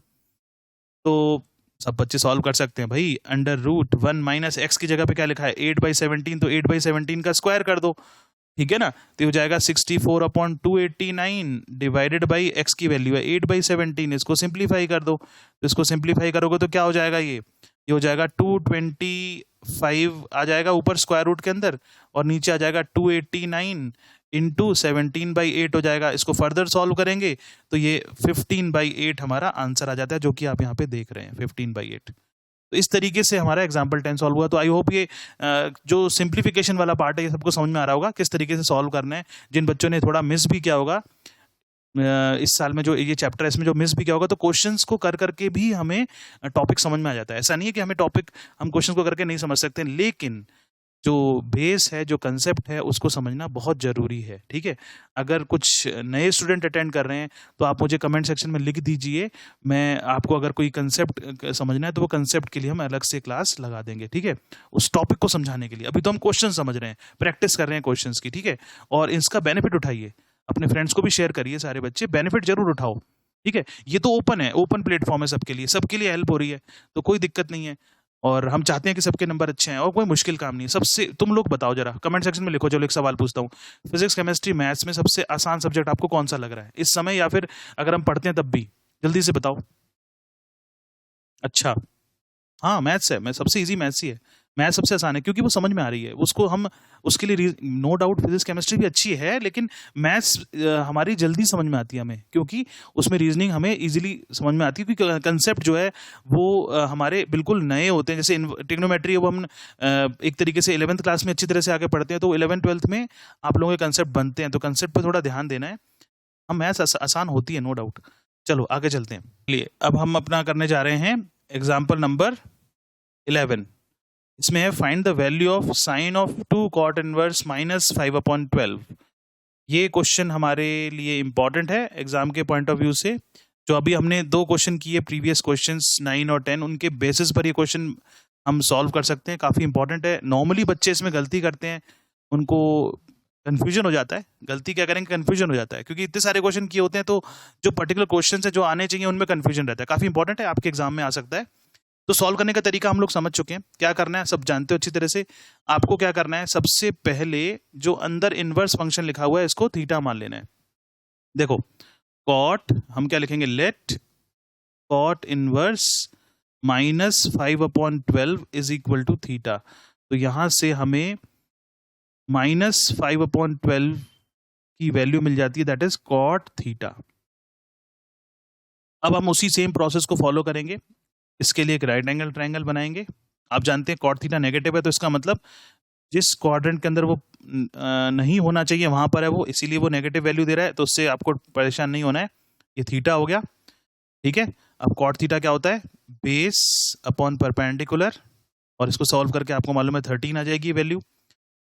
तो सब बच्चे सॉल्व कर सकते हैं भाई। √1 - x की जगह पे क्या लिखा है, 8/17, तो 8/17 का स्क्वायर कर दो, ठीक है ना। तो हो जाएगा 64/289 डिवाइडेड बाई x की वैल्यू है 8/17। इसको सिंप्लीफाई कर दो, तो इसको सिंप्लीफाई करोगे तो क्या हो जाएगा, ये हो जाएगा 225 आ जाएगा ऊपर स्क्वायर रूट के अंदर, और नीचे आ जाएगा 289 इंटू 17/8 हो जाएगा। इसको फर्दर सॉल्व करेंगे तो ये 15/8 हमारा आंसर आ जाता है, जो कि आप यहाँ पे देख रहे हैं 15/8। तो इस तरीके से हमारा एग्जाम्पल 10 सॉल्व हुआ। तो आई होप ये जो सिंप्लीफिकेशन वाला पार्ट है ये सबको समझ में आ रहा होगा, किस तरीके से सॉल्व करना है। जिन बच्चों ने थोड़ा मिस भी किया होगा इस साल में जो ये चैप्टर है, इसमें जो मिस भी किया होगा, तो क्वेश्चंस को कर करके भी हमें टॉपिक समझ में आ जाता है। ऐसा नहीं है कि हमें टॉपिक हम क्वेश्चन को करके नहीं समझ सकते, लेकिन जो बेस है, जो कंसेप्ट है, उसको समझना बहुत जरूरी है, ठीक है। अगर कुछ नए स्टूडेंट अटेंड कर रहे हैं तो आप मुझे कमेंट सेक्शन में लिख दीजिए, मैं आपको अगर कोई कंसेप्ट समझना है तो वो कंसेप्ट के लिए हम अलग से क्लास लगा देंगे, ठीक है, उस टॉपिक को समझाने के लिए। अभी तो हम क्वेश्चन समझ रहे हैं, प्रैक्टिस कर रहे हैं क्वेश्चंस की, ठीक है। और इसका बेनिफिट उठाइए, अपने फ्रेंड्स को भी शेयर करिए, सारे बच्चे बेनिफिट जरूर उठाओ, ठीक है। ये तो ओपन है, ओपन प्लेटफॉर्म है, सबके लिए हेल्प हो रही है, तो कोई दिक्कत नहीं है। और हम चाहते हैं कि सबके नंबर अच्छे हैं, और कोई मुश्किल काम नहीं है। सबसे तुम लोग बताओ जरा कमेंट सेक्शन में लिखो। चलो एक सवाल पूछता हूँ, फिजिक्स केमिस्ट्री मैथ्स में सबसे आसान सब्जेक्ट आपको कौन सा लग रहा है इस समय, या फिर अगर हम पढ़ते हैं तब भी, जल्दी से बताओ। अच्छा, हाँ मैथ्स है, मैं सबसे इजी मैथ्स ही है, मैथ सबसे आसान है क्योंकि वो समझ में आ रही है उसको। हम उसके लिए नो डाउट फिजिक्स केमिस्ट्री भी अच्छी है, लेकिन मैथ्स हमारी जल्दी समझ में आती है हमें, क्योंकि उसमें रीजनिंग हमें इजीली समझ में आती है, क्योंकि कंसेप्ट जो है वो हमारे बिल्कुल नए होते हैं। जैसे ट्रिग्नोमेट्री है, वो हम एक तरीके से 11th क्लास में अच्छी तरह से आगे पढ़ते हैं, तो 11th-12th में आप लोगों के कंसेप्ट बनते हैं, तो कंसेप्ट पर थोड़ा ध्यान देना है। हम मैथ्स आसान होती है, नो डाउट। चलो आगे चलते हैं। चलिए अब हम अपना करने जा रहे हैं एग्जाम्पल नंबर 11। इसमें है find the value of sine of 2 cot inverse -5/12। ये क्वेश्चन हमारे लिए इंपॉर्टेंट है एग्जाम के पॉइंट ऑफ व्यू से। जो अभी हमने 2 क्वेश्चन किए प्रीवियस क्वेश्चंस 9 और 10, उनके बेसिस पर ये क्वेश्चन हम सॉल्व कर सकते हैं, काफ़ी इंपॉर्टेंट है। नॉर्मली बच्चे इसमें गलती करते हैं, उनको कंफ्यूजन हो जाता है। गलती क्या करेंगे, कंफ्यूजन हो जाता है, क्योंकि इतने सारे क्वेश्चन किए होते हैं तो जो पर्टिकुलर क्वेश्चन है जो आने चाहिए उनमें कंफ्यूजन रहता है। काफी इंपॉर्टेंट है, आपके एग्जाम में आ सकता है। तो सॉल्व करने का तरीका हम लोग समझ चुके हैं, क्या करना है सब जानते हो अच्छी तरह से। आपको क्या करना है, सबसे पहले जो अंदर इनवर्स फंक्शन लिखा हुआ है इसको थीटा मान लेना है। देखो कॉट हम क्या लिखेंगे, let cot inverse -5/12 is equal to theta. तो यहां से हमें -5/12 की वैल्यू मिल जाती है, दैट इज कॉट थीटा। अब हम उसी सेम प्रोसेस को फॉलो करेंगे। इसके लिए एक राइट एंगल ट्रायंगल बनाएंगे। आप जानते हैं कॉट थीटा नेगेटिव है, तो इसका मतलब जिस क्वाड्रेंट के अंदर वो नहीं होना चाहिए वहां पर है वो, इसीलिए वो नेगेटिव वैल्यू दे रहा है। तो उससे आपको परेशान नहीं होना है। ये थीटा हो गया, ठीक है। अब कॉट थीटा क्या होता है, बेस अपॉन परपेंडिकुलर, और इसको सॉल्व करके आपको मालूम है 13 आ जाएगी वैल्यू।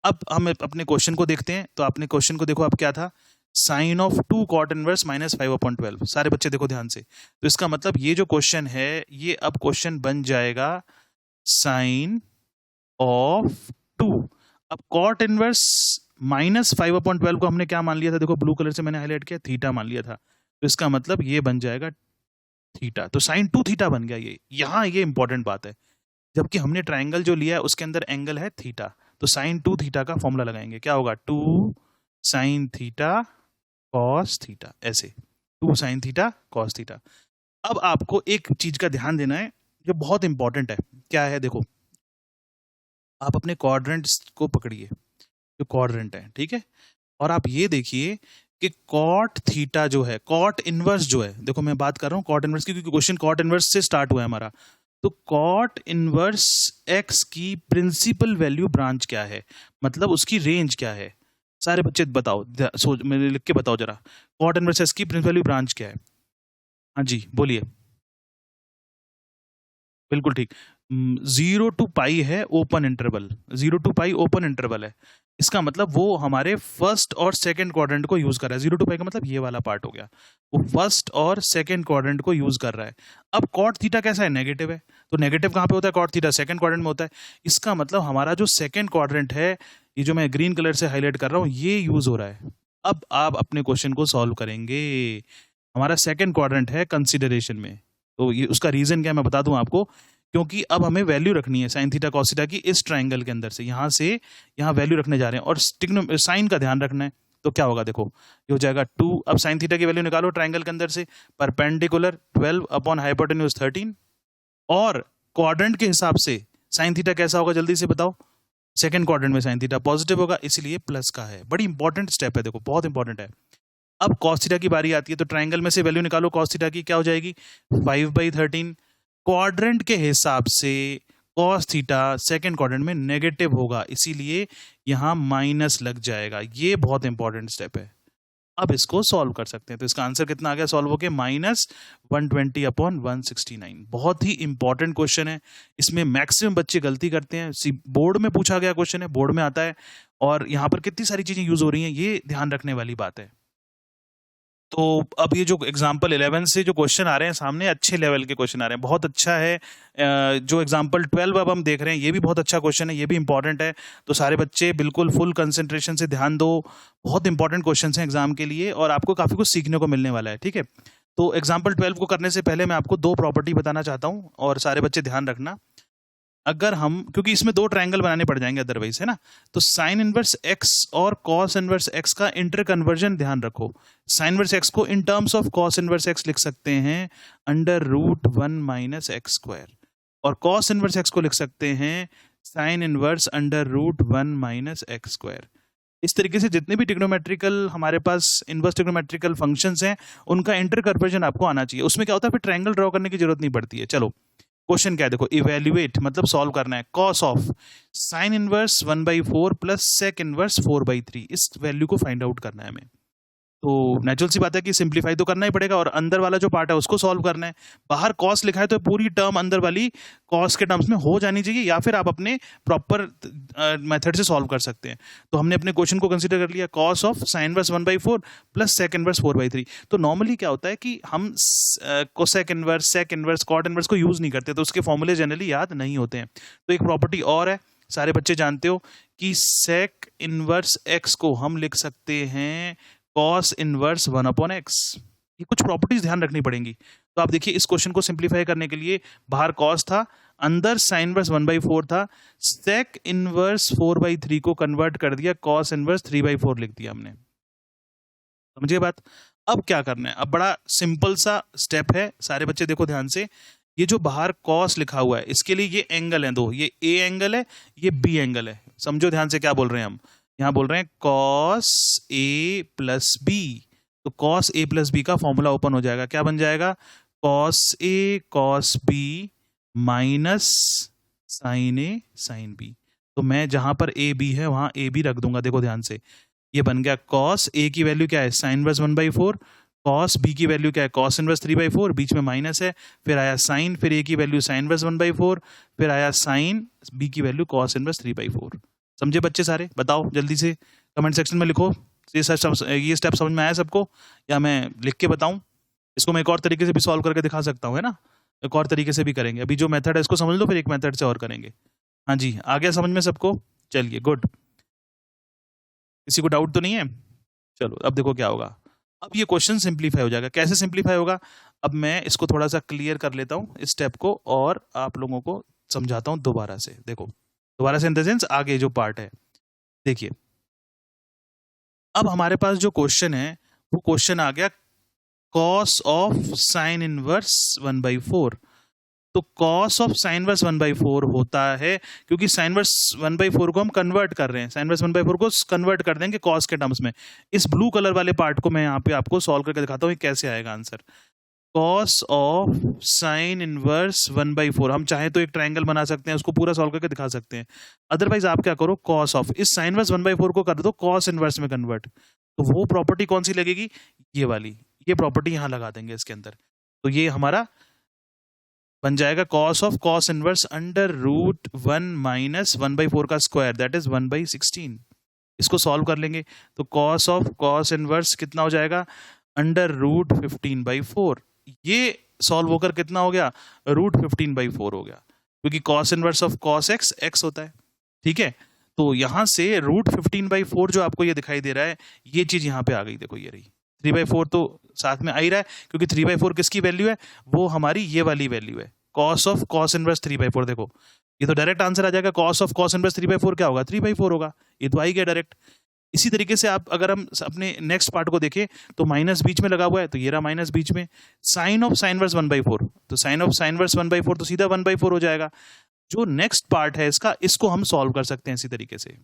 अब हम अपने क्वेश्चन को देखते हैं। तो आपने क्वेश्चन को देखो, अब क्या था, साइन ऑफ 2 कॉट इनवर्स -5/12। सारे बच्चे देखो ध्यान से। तो इसका मतलब ये जो क्वेश्चन है ये अब क्वेश्चन बन जाएगा साइन ऑफ 2। अब कॉट इनवर्स -5/12 को हमने क्या मान लिया था, देखो ब्लू कलर से मैंने हाईलाइट किया, थीटा मान लिया था। तो इसका मतलब ये बन जाएगा थीटा। तो साइन 2 थीटा बन गया। ये यहां ये इंपॉर्टेंट बात है, जबकि हमने ट्राइंगल जो लिया है उसके अंदर एंगल है थीटा। तो साइन 2 थीटा का फॉर्मूला लगाएंगे, क्या होगा, 2 साइन थीटा कॉस थीटा, ऐसे 2 साइन थीटा कॉस थीटा। अब आपको एक चीज का ध्यान देना है जो बहुत इंपॉर्टेंट है, क्या है, देखो आप अपने क्वाड्रेंट्स को पकड़िए, जो क्वाड्रेंट है, ठीक है, और आप ये देखिए कि कॉट थीटा जो है, कॉट इनवर्स जो है, देखो मैं बात कर रहा हूं कॉट इनवर्स की, क्योंकि क्वेश्चन कॉट इनवर्स से स्टार्ट हुआ है हमारा। तो कॉट इनवर्स एक्स की प्रिंसिपल वैल्यू ब्रांच क्या है, मतलब उसकी रेंज क्या है। सारे बच्चे बताओ, सोच मैंने लिख के बताओ जरा, कॉट इनवर्स एक्स की प्रिंसिपल वैल्यू ब्रांच क्या है। हाँ जी बोलिए, बिल्कुल ठीक। 0 टू पाई है open interval, 0 to pi open interval है। इसका मतलब वो हमारे फर्स्ट और सेकंड क्वाड्रेंट को यूज कर रहा है। 0 टू पाई का मतलब ये वाला पार्ट हो गया, वो फर्स्ट और सेकंड क्वाड्रेंट को यूज कर रहा है। अब कॉट थीटा कैसा है, नेगेटिव है। तो नेगेटिव कहां पे होता है, कॉट थीटा सेकंड क्वाड्रेंट में होता है। इसका मतलब हमारा जो सेकंड क्वाड्रेंट है, ये जो मैं ग्रीन कलर से हाईलाइट कर रहा हूं, ये यूज हो रहा है। अब आप अपने क्वेश्चन को सॉल्व करेंगे, हमारा सेकंड क्वाड्रेंट है कंसिडरेशन में। तो ये उसका रीजन क्या है मैं बता दूं आपको, क्योंकि अब हमें वैल्यू रखनी है साइन थीटा कॉस थीटा की इस ट्रायंगल के अंदर से, यहाँ से यहाँ वैल्यू रखने जा रहे हैं, और साइन का ध्यान रखना है। तो क्या होगा, देखो ये हो जाएगा 2। अब साइन थीटा की वैल्यू निकालो ट्रायंगल के अंदर से, परपेंडिकुलर 12 अपॉन हाइपोटेन्यूज 13, और क्वाड्रेंट के हिसाब से साइन थीटा कैसा होगा जल्दी से बताओ, सेकंड क्वाड्रेंट में साइन थीटा पॉजिटिव होगा, इसलिए प्लस का है। बड़ी इंपॉर्टेंट स्टेप है, देखो बहुत इंपॉर्टेंट है। अब कॉस थीटा की बारी आती है, तो ट्रायंगल में से वैल्यू निकालो कॉस थीटा की, क्या हो जाएगी 5/13। क्वाड्रेंट के हिसाब से कॉस थीटा सेकंड क्वाड्रेंट में नेगेटिव होगा, इसीलिए यहां माइनस लग जाएगा। ये बहुत इंपॉर्टेंट स्टेप है। अब इसको सॉल्व कर सकते हैं। तो इसका आंसर कितना आ गया सॉल्व होके, -120/169। बहुत ही इंपॉर्टेंट क्वेश्चन है, इसमें मैक्सिमम बच्चे गलती करते हैं। बोर्ड में पूछा गया क्वेश्चन है, बोर्ड में आता है, और यहां पर कितनी सारी चीजें यूज हो रही हैं, ये ध्यान रखने वाली बात है। तो अब ये जो एग्जाम्पल 11 से जो क्वेश्चन आ रहे हैं सामने, अच्छे लेवल के क्वेश्चन आ रहे हैं, बहुत अच्छा है। जो एग्जाम्पल 12 अब हम देख रहे हैं, ये भी बहुत अच्छा क्वेश्चन है, ये भी इंपॉर्टेंट है। तो सारे बच्चे बिल्कुल फुल कंसंट्रेशन से ध्यान दो, बहुत इंपॉर्टेंट क्वेश्चन हैं एग्जाम के लिए, और आपको काफी कुछ सीखने को मिलने वाला है, ठीक है। तो एग्जाम्पल 12 को करने से पहले मैं आपको 2 प्रॉपर्टी बताना चाहता हूँ, और सारे बच्चे ध्यान रखना। अगर हम, क्योंकि इसमें 2 ट्रायंगल बनाने पड़ जाएंगे अदरवाइज, है ना, तो साइन इनवर्स एक्स और कॉस इनवर्स एक्स का इंटर कन्वर्जन ध्यान रखो। साइन इनवर्स एक्स को in terms of cos inverse x लिख सकते हैं √1 - x², और कॉस इनवर्स एक्स को लिख सकते हैं साइन इनवर्स √1 - x²। इस तरीके से जितने भी ट्रिग्नोमेट्रिकल हमारे पास इनवर्स ट्रिग्नोमेट्रिकल फंक्शंस हैं, उनका इंटर कन्वर्जन आपको आना चाहिए। उसमें क्या होता है, फिर ट्रायंगल ड्रॉ करने की जरूरत नहीं पड़ती है। चलो क्वेश्चन क्या है, देखो इवेल्युएट मतलब सॉल्व करना है, cos of sine inverse 1/4 plus sec inverse 4/3, इस वैल्यू को फाइंड आउट करना है हमें। तो नेचुरल सी बात है कि सिंप्लीफाई तो करना ही पड़ेगा, और अंदर वाला जो पार्ट है उसको सॉल्व करना है। बाहर कॉस लिखा है तो पूरी टर्म अंदर वाली कॉस के टर्म्स में हो जानी चाहिए, या फिर आप अपने प्रॉपर मेथड से सॉल्व कर सकते हैं। तो हमने अपने क्वेश्चन को कंसीडर कर लिया, cos of sine inverse 1/4 plus sec inverse 4/3। तो नॉर्मली क्या होता है कि हम cosec inverse, sec inverse, cot inverse को यूज नहीं करते, तो उसके फॉर्मूले जनरली याद नहीं होते हैं। तो एक प्रॉपर्टी और है, सारे बच्चे जानते हो कि सेक इनवर्स एक्स को हम लिख सकते हैं कॉस इनवर्स 1/x। ये कुछ प्रॉपर्टीज ध्यान रखनी पड़ेंगी। तो आप देखिए इस क्वेश्चन को सिंप्लीफाई करने के लिए बाहर कॉस था, अंदर साइन इनवर्स 1/4 था, सेक इनवर्स 4/3 को कन्वर्ट कर दिया, कॉस इनवर्स 3/4 लिख दिया हमने। समझिए बात। अब क्या करना है, अब बड़ा सिंपल सा स्टेप है, सारे बच्चे देखो ध्यान से। ये जो बाहर कॉस लिखा हुआ है इसके लिए ये एंगल है दो, ये ए एंगल है, ये बी एंगल है। समझो ध्यान से क्या बोल रहे हैं हम, यहाँ बोल रहे हैं कॉस ए प्लस बी। तो कॉस ए प्लस बी का फॉर्मूला ओपन हो जाएगा, क्या बन जाएगा, cos A cos B minus sign A sine B. तो मैं जहां पर ए बी है वहां ए बी रख दूंगा। देखो ध्यान से, ये बन गया कॉस ए की वैल्यू क्या है, साइन इनवर्स 1/4, कॉस बी की वैल्यू क्या है, कॉस इनवर्स 3/4, बीच में माइनस है, फिर आया साइन, फिर ए की वैल्यू साइन इनवर्स 1/4, फिर आया साइन, बी की वैल्यू कॉस इनवर्स 3/4। समझे बच्चे सारे? बताओ जल्दी से कमेंट सेक्शन में लिखो। ये स्टेप समझ में आया सबको, या मैं लिख के बताऊं? इसको मैं एक और तरीके से भी सॉल्व करके दिखा सकता हूँ, है ना, एक और तरीके से भी करेंगे। अभी जो मेथड है इसको समझ लो, फिर एक मेथड से और करेंगे। हाँ जी, आ गया समझ में सबको? चलिए गुड। किसी को डाउट तो नहीं है? चलो अब देखो क्या होगा। अब ये क्वेश्चन सिंप्लीफाई हो जाएगा। कैसे सिंप्लीफाई होगा, अब मैं इसको थोड़ा सा क्लियर कर लेता हूँ इस स्टेप को, और आप लोगों को समझाता हूँ दोबारा से। देखो दोबारा से इन द सेंस आगे जो पार्ट है, देखिए अब हमारे पास जो क्वेश्चन है वो क्वेश्चन आ गया कॉस ऑफ साइन इनवर्स 1/4। तो कॉस ऑफ साइन इनवर्स 1/4 होता है, क्योंकि साइन इनवर्स 1/4 को हम कन्वर्ट कर रहे हैं, साइन इनवर्स 1/4 को कन्वर्ट कर देंगे कॉस के टर्म्स में। इस ब्लू कलर वाले पार्ट को मैं यहाँ पे आपको सॉल्व करके दिखाता हूँ कैसे आएगा answer. Cos of sine inverse 1/4, हम चाहे तो एक ट्रायंगल बना सकते हैं, उसको पूरा सॉल्व करके दिखा सकते हैं। अदरवाइज आप क्या करो, कॉस ऑफ इस साइन इनवर्स 1/4 को कर दो कॉस इनवर्स में कन्वर्ट। तो वो प्रॉपर्टी कौन सी लगेगी, ये वाली, ये प्रॉपर्टी यहाँ लगा देंगे इसके अंदर। तो ये हमारा बन जाएगा cos of cos inverse under root 1 minus 1/4 का स्क्वायर, दैट इज 1/16। इसको सॉल्व कर लेंगे तो कॉस ऑफ कॉस इनवर्स कितना हो जाएगा, अंडर रूट 15/4। ये सॉल्व होकर कितना हो गया, रूट 15/4 हो गया, क्योंकि cos inverse of cos x x होता है। ठीक है, तो यहां से रूट 15/4 जो आपको ये दिखाई दे रहा है, ये चीज यहाँ पे आ गई। देखो ये रही 3/4, तो साथ में आ ही रहा है, क्योंकि 3/4 किसकी वैल्यू है, वो हमारी ये वाली वैल्यू है, कॉस ऑफ कॉस इनवर्स 3/4। देखो ये तो डायरेक्ट आंसर आ जाएगा, कॉस ऑफ कॉस इनवर्स 3/4 क्या होगा, 3/4 होगा। ये तो आ ही गया डायरेक्ट। इसी तरीके से आप अगर हम अपने नेक्स्ट पार्ट को देखें तो माइनस बीच में लगा हुआ है, तो ये रहा माइनस बीच में। साइन ऑफ साइन इनवर्स 1/4, तो साइन ऑफ साइन इनवर्स 1/4 तो सीधा 1/4 हो जाएगा। जो नेक्स्ट पार्ट है इसका, इसको हम सॉल्व कर सकते हैं इसी तरीके से।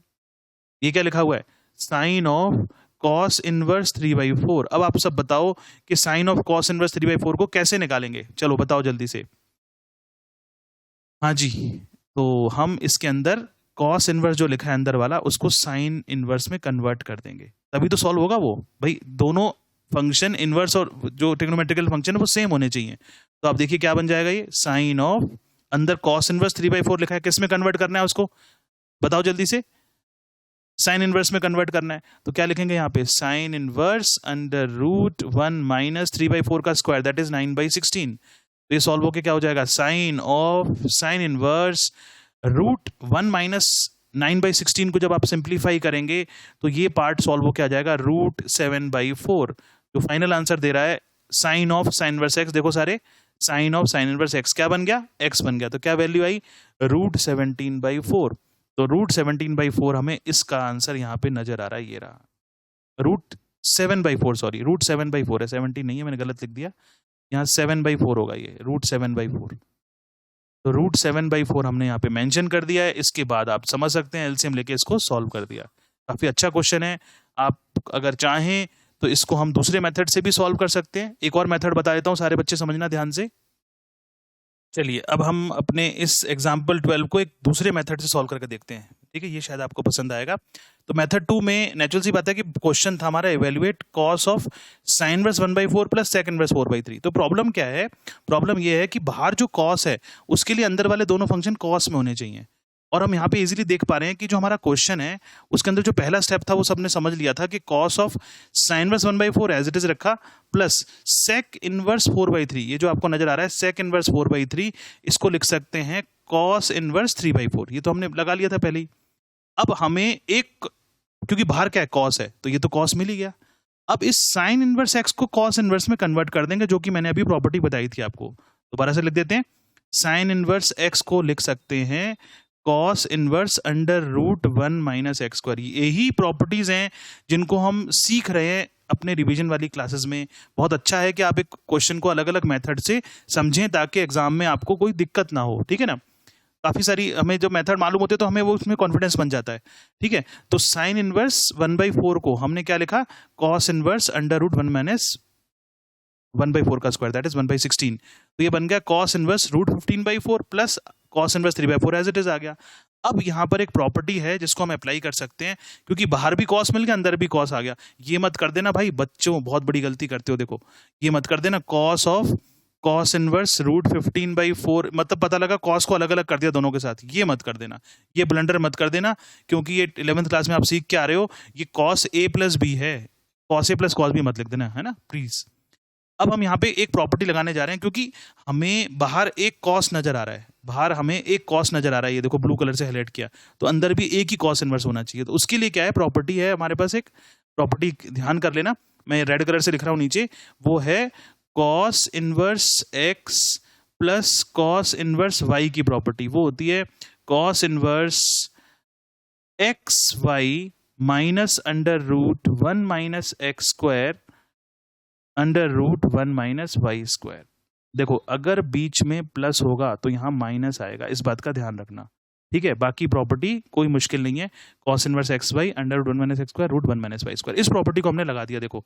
ये क्या लिखा हुआ है, साइन ऑफ कॉस इनवर्स 3/4। अब आप सब बताओ कि साइन ऑफ कॉस इनवर्स 3/4 को कैसे निकालेंगे, चलो बताओ जल्दी से। हाँ जी, तो हम इसके अंदर कॉस इनवर्स जो लिखा है अंदर वाला, उसको साइन इनवर्स में कन्वर्ट कर देंगे, तभी तो सॉल्व होगा वो। भाई दोनों फंक्शन इनवर्स और जो ट्रिग्नोमेट्रिकल फंक्शन है वो सेम होने चाहिए। तो आप देखिए क्या बन जाएगा, ये साइन ऑफ अंदर कॉस इनवर्स 3/4 लिखा है, किस में कन्वर्ट करना है उसको बताओ जल्दी से, साइन इनवर्स में कन्वर्ट करना है। तो क्या लिखेंगे यहाँ पे, sine inverse under root 1 minus 3/4 का स्क्वायर, दैट इज 9/16। तो ये सॉल्व होके क्या हो जाएगा, sine of sine inverse root 1 minus 9/16 को जब आप सिंप्लीफाई करेंगे तो ये पार्ट सॉल्व होके आ जाएगा रूट 7/4। जो फाइनल आंसर दे रहा है sine of sine inverse x, देखो सारे, sine of sine inverse x क्या बन गया, एक्स बन गया। तो क्या वैल्यू आई, रूट 17/4। तो रूट 17/4 हमें इसका आंसर यहाँ पे नजर आ रहा है, ये रहा रूट 7/4, सॉरी रूट 7/4 है, 17 नहीं है, मैंने गलत लिख दिया, यहाँ 7/4 होगा, ये रूट 7/4। तो रूट 7/4 हमने यहाँ पे मेंशन कर दिया है। इसके बाद आप समझ सकते हैं एलसीएम लेके इसको सॉल्व कर दिया। काफी अच्छा क्वेश्चन है, आप अगर चाहें तो इसको हम दूसरे मेथड से भी सॉल्व कर सकते हैं। एक और मेथड बता देता हूँ, सारे बच्चे समझना ध्यान से। चलिए अब हम अपने इस एग्जाम्पल 12 को एक दूसरे मेथड से सॉल्व करके देखते हैं। ठीक है, ये शायद आपको पसंद आएगा। तो मेथड 2 में नेचुरल सी बात है कि क्वेश्चन था हमारा evaluate cos of sine inverse 1/4 plus sec inverse 4/3। तो प्रॉब्लम क्या है, प्रॉब्लम ये है कि बाहर जो कॉस है उसके लिए अंदर वाले दोनों फंक्शन कॉस में होने चाहिए। और हम यहाँ पे इजीली देख पा रहे हैं कि जो हमारा क्वेश्चन है उसके अंदर जो पहला स्टेप था वो सबने समझ लिया था कि cos of sine inverse 1/4 as it is रखा, प्लस सेक इनवर्स 4/3, ये जो आपको नजर आ रहा है सेक इनवर्स 4/3, इसको लिख सकते हैं कॉस इनवर्स 3/4, ये तो हमने लगा लिया था पहले ही। अब हमें एक, क्योंकि बाहर क्या है कॉस है, तो ये तो कॉस मिल ही गया। अब इस साइन इनवर्स एक्स को कॉस इनवर्स में कन्वर्ट कर देंगे, जो कि मैंने अभी प्रॉपर्टी बताई थी आपको। दोबारा से लिख देते हैं, साइन इनवर्स एक्स को लिख सकते हैं cos inverse under root 1 minus x square. यही प्रॉपर्टीज हैं जिनको हम सीख रहे हैं अपने रिवीजन वाली क्लासेस में। बहुत अच्छा है कि आप एक क्वेश्चन को अलग अलग मेथड से समझें ताकि एग्जाम में आपको कोई दिक्कत ना हो, ठीक है ना। काफी सारी हमें जो मेथड मालूम होते हैं तो हमें वो उसमें कॉन्फिडेंस बन जाता है, ठीक है। तो साइन इनवर्स 1/4 को हमने क्या लिखा, cos inverse under root 1 minus 1/4 का स्क्वायर, दैट इज 1/16। तो ये बन गया cos inverse root 15/4 plus cos inverse 3/4 as it is आ गया। अब यहाँ पर एक प्रॉपर्टी है जिसको हम अप्लाई कर सकते हैं, क्योंकि बाहर भी कॉस मिल गया अंदर भी कॉस आ गया। ये मत कर देना भाई बच्चों, बहुत बड़ी गलती करते हो, देखो ये मत कर देना cos of cos inverse root 15/4, मतलब पता लगा कॉस को अलग अलग कर दिया दोनों के साथ, ये मत कर देना, ये ब्लंडर मत कर देना, क्योंकि ये 11th क्लास में आप सीख के आ रहे हो, ये कॉस ए प्लस बी है, cos A plus cos B मत लिख देना, है ना प्लीज। अब हम यहाँ पे एक प्रॉपर्टी लगाने जा रहे हैं, क्योंकि हमें बाहर एक कॉस नजर आ रहा है, बाहर हमें एक कॉस नजर आ रहा है, ये देखो ब्लू कलर से हाईलाइट किया, तो अंदर भी एक ही कॉस इनवर्स होना चाहिए। तो उसके लिए क्या है, प्रॉपर्टी है हमारे पास, एक प्रॉपर्टी ध्यान कर लेना, मैं रेड कलर से लिख रहा हूं नीचे, वो है cos inverse x plus cos inverse y की प्रॉपर्टी। वो होती है cos inverse x y minus under root 1 minus x square under root 1 minus y square. देखो अगर बीच में प्लस होगा तो यहाँ माइनस आएगा, इस बात का ध्यान रखना, ठीक है। बाकी प्रॉपर्टी कोई मुश्किल नहीं है, cos inverse x y under root 1 minus x square root 1 minus y square, इस प्रॉपर्टी को हमने लगा दिया। देखो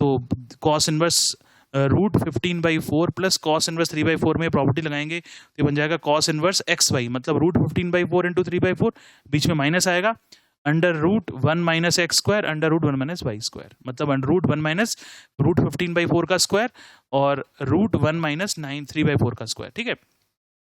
तो cos inverse root 15/4 plus cos inverse 3/4 में प्रॉपर्टी लगाएंगे तो बन जाएगा कॉस इनवर्स एक्स वाई, मतलब रूट 15/4 इंटू 3/4, बीच में माइनस आएगा, under root 1 minus x square under root 1 minus y square, मतलब अंडर रूट 1 माइनस रूट 15/4 का स्क्वायर और रूट 1 माइनस 3/4 का स्क्वायर, ठीक है।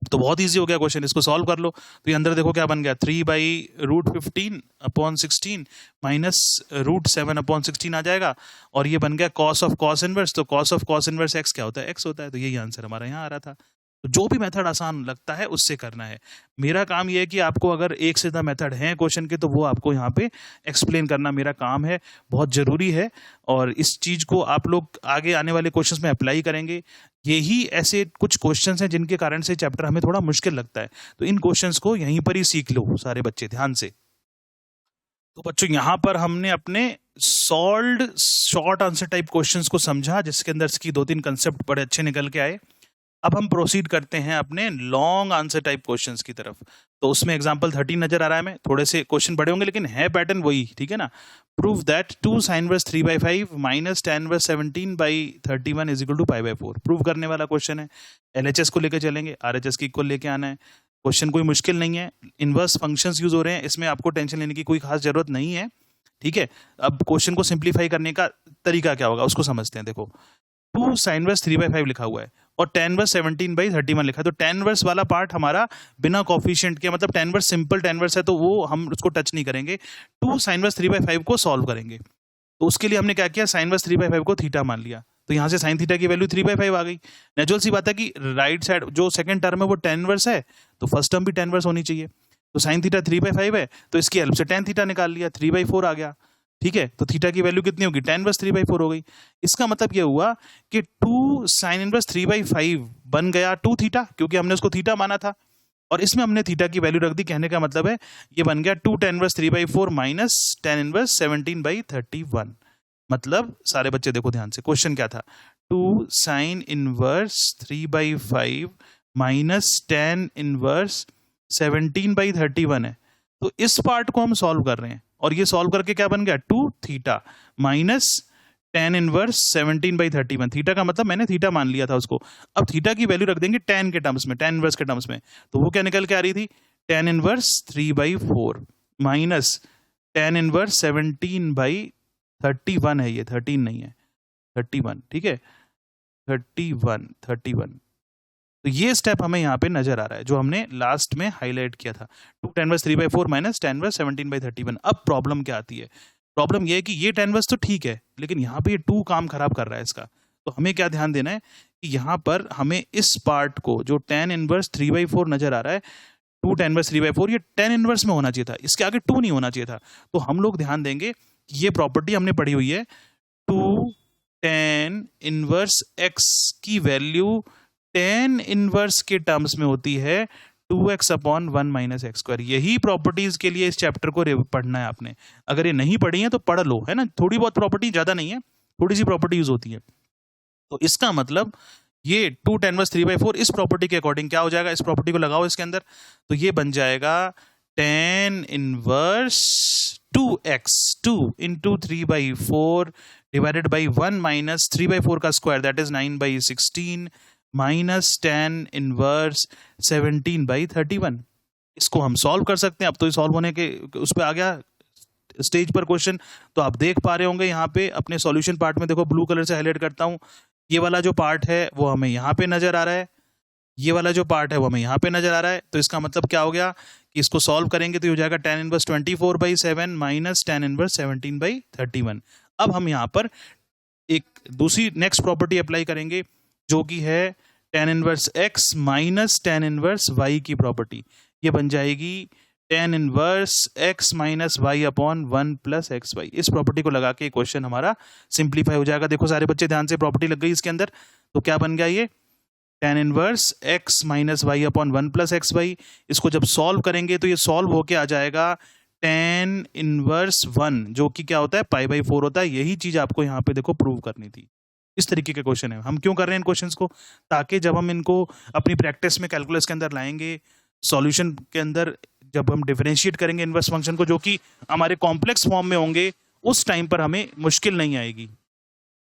तो बहुत इजी हो गया क्वेश्चन, इसको सॉल्व कर लो। तो ये अंदर देखो क्या बन गया, 3/√15/16 माइनस रूट 7/16 आ जाएगा, और ये बन गया कॉस ऑफ कॉस इनवर्स। तो cos of cos inverse x क्या होता है, एक्स होता है। तो यही आंसर हमारा यहाँ आ रहा था। तो जो भी मेथड आसान लगता है उससे करना है। मेरा काम ये है कि आपको अगर एक से ज्यादा मेथड हैं क्वेश्चन के तो वो आपको यहाँ पे एक्सप्लेन करना मेरा काम है, बहुत जरूरी है। और इस चीज को आप लोग आगे आने वाले क्वेश्चंस में अप्लाई करेंगे। यही ऐसे कुछ क्वेश्चंस हैं जिनके कारण से चैप्टर हमें थोड़ा मुश्किल लगता है, तो इन क्वेश्चंस को यहीं पर ही सीख लो सारे बच्चे ध्यान से। तो बच्चों यहाँ पर हमने अपने solved short answer type questions को समझा, जिसके अंदर इसकी 2-3 कंसेप्ट बड़े अच्छे निकल के आए। अब हम प्रोसीड करते हैं अपने लॉन्ग आंसर टाइप क्वेश्चंस की तरफ। तो उसमें एग्जांपल 13 नजर आ रहा है हमें, थोड़े से क्वेश्चन बड़े होंगे लेकिन है पैटर्न वही, ठीक है ना। Prove that 2 sin inverse 3/5 minus tan inverse 17/31 is equal to π/4। Prove करने वाला क्वेश्चन है, LHS को लेकर चलेंगे, RHS की इक्वल लेके आना है। क्वेश्चन कोई मुश्किल नहीं है, इनवर्स फंक्शंस यूज हो रहे हैं, इसमें आपको टेंशन लेने की कोई खास जरूरत नहीं है, ठीक है। अब क्वेश्चन को सिंप्लीफाई करने का तरीका क्या होगा उसको समझते हैं। देखो 2 sin इनवर्स 3/5 लिखा हुआ है और tan इनवर्स 17/31 लिखा है, तो tan इनवर्स वाला पार्ट हमारा बिना कोफिशिएंट के, मतलब tan inverse simple tan inverse है तो वो हम उसको टच नहीं करेंगे। 2 sin इनवर्स 3/5 को सॉल्व करेंगे, तो उसके लिए हमने क्या किया, sin इनवर्स 3/5 को थीटा मान लिया, तो यहाँ से sin थीटा की वैल्यू 3/5 आ गई। नेचुरल सी बात है कि राइट साइड जो सेकंड टर्म है वो tan इनवर्स है, तो फर्स्ट टर्म भी tan इनवर्स होनी चाहिए। तो sin थीटा 3/5 है, तो इसकी हेल्प से tan थीटा निकाल लिया, 3/4 आ गया, ठीक है। तो थीटा की वैल्यू कितनी होगी, tan इनवर्स 3/4 हो गई। इसका मतलब ये हुआ कि 2 sin इनवर्स 3/5 बन गया 2 थीटा, क्योंकि हमने उसको थीटा माना था और इसमें हमने थीटा की वैल्यू रख दी। कहने का मतलब है ये बन गया 2 tan inverse 3/4 minus tan inverse 17/31। मतलब सारे बच्चे देखो ध्यान से, क्वेश्चन क्या था, 2 sin inverse 3/5 minus tan inverse 17/31 है। तो इस पार्ट को हम सॉल्व कर रहे हैं और ये सॉल्व करके क्या बन गया, 2 theta minus tan inverse 17/31। Theta का मतलब मैंने थीटा मान लिया था उसको, अब थीटा की वैल्यू रख देंगे tan के टर्म्स में, tan इनवर्स के टर्म्स में, तो वो क्या निकल के आ रही थी, tan inverse 3/4 minus tan inverse 17/31 है, ये 13 नहीं है 31, ठीक है 31। तो ये स्टेप हमें यहाँ पे नजर आ रहा है जो हमने लास्ट में हाईलाइट किया था, 2 tan inverse 3/4 minus tan inverse 17/31। अब प्रॉब्लम क्या आती है, प्रॉब्लम ये है कि ये tan इनवर्स तो ठीक है लेकिन यहाँ पे ये 2 काम खराब कर रहा है इसका। तो हमें क्या ध्यान देना है कि यहाँ पर हमें इस पार्ट को जो tan इनवर्स 3/4 नजर आ रहा है, 2 tan इनवर्स 3/4, ये tan इनवर्स में होना चाहिए था, इसके आगे 2 नहीं होना चाहिए था। तो हम लोग ध्यान देंगे कि ये प्रॉपर्टी हमने पढ़ी हुई है, 2 tan इनवर्स x की वैल्यू tan इनवर्स के टर्म्स में होती है 2x/1 - x²। यही प्रॉपर्टीज के लिए इस चैप्टर को पढ़ना है आपने। अगर ये नहीं पढ़ी है तो पढ़ लो, है ना। थोड़ी बहुत प्रॉपर्टी, ज्यादा नहीं है, थोड़ी सी प्रॉपर्टी यूज होती है। तो इसका मतलब ये 2 tan इनवर्स 3/4 इस प्रॉपर्टी के अकॉर्डिंग क्या हो जाएगा, इस प्रॉपर्टी को लगाओ इसके अंदर, तो ये बन जाएगा tan inverse 2x2 into 3/4 divided by 1 minus 3/4 का square, that is 9/16 minus tan inverse 17/31। इसको हम सॉल्व कर सकते हैं। अब तो ये सॉल्व होने के उस पर आ गया स्टेज पर क्वेश्चन। तो आप देख पा रहे होंगे यहाँ पे अपने सॉल्यूशन पार्ट में, देखो ब्लू कलर से हाईलाइट करता हूँ, ये वाला जो पार्ट है वो हमें यहाँ पे नजर आ रहा है, ये वाला जो पार्ट है वो हमें यहाँ पे नजर आ रहा है। तो इसका मतलब क्या हो गया कि इसको सॉल्व करेंगे तो ये हो जाएगा tan inverse 24/7 minus tan inverse 17/31। अब हम यहाँ पर एक दूसरी नेक्स्ट प्रॉपर्टी अप्लाई करेंगे जो कि है tan inverse x minus tan inverse y की प्रॉपर्टी। ये बन जाएगी tan inverse x minus y upon 1 plus xy। इस प्रॉपर्टी को लगा के क्वेश्चन हमारा सिंप्लीफाई हो जाएगा। देखो सारे बच्चे ध्यान से, प्रॉपर्टी लग गई इसके अंदर, तो क्या बन गया ये tan inverse x minus y upon 1 plus xy। इसको जब सॉल्व करेंगे तो ये सॉल्व होके आ जाएगा tan इनवर्स 1, जो कि क्या होता है π/4 होता है। यही चीज आपको यहाँ पे देखो प्रूव करनी थी। इस तरीके के क्वेश्चन है। हम क्यों कर रहे हैं इन क्वेश्चंस को, ताकि जब हम इनको अपनी प्रैक्टिस में कैलकुलस के अंदर लाएंगे, सॉल्यूशन के अंदर जब हम डिफरेंशिएट करेंगे इनवर्स फंक्शन को, जो कि हमारे कॉम्प्लेक्स फॉर्म में होंगे, उस टाइम पर हमें मुश्किल नहीं आएगी।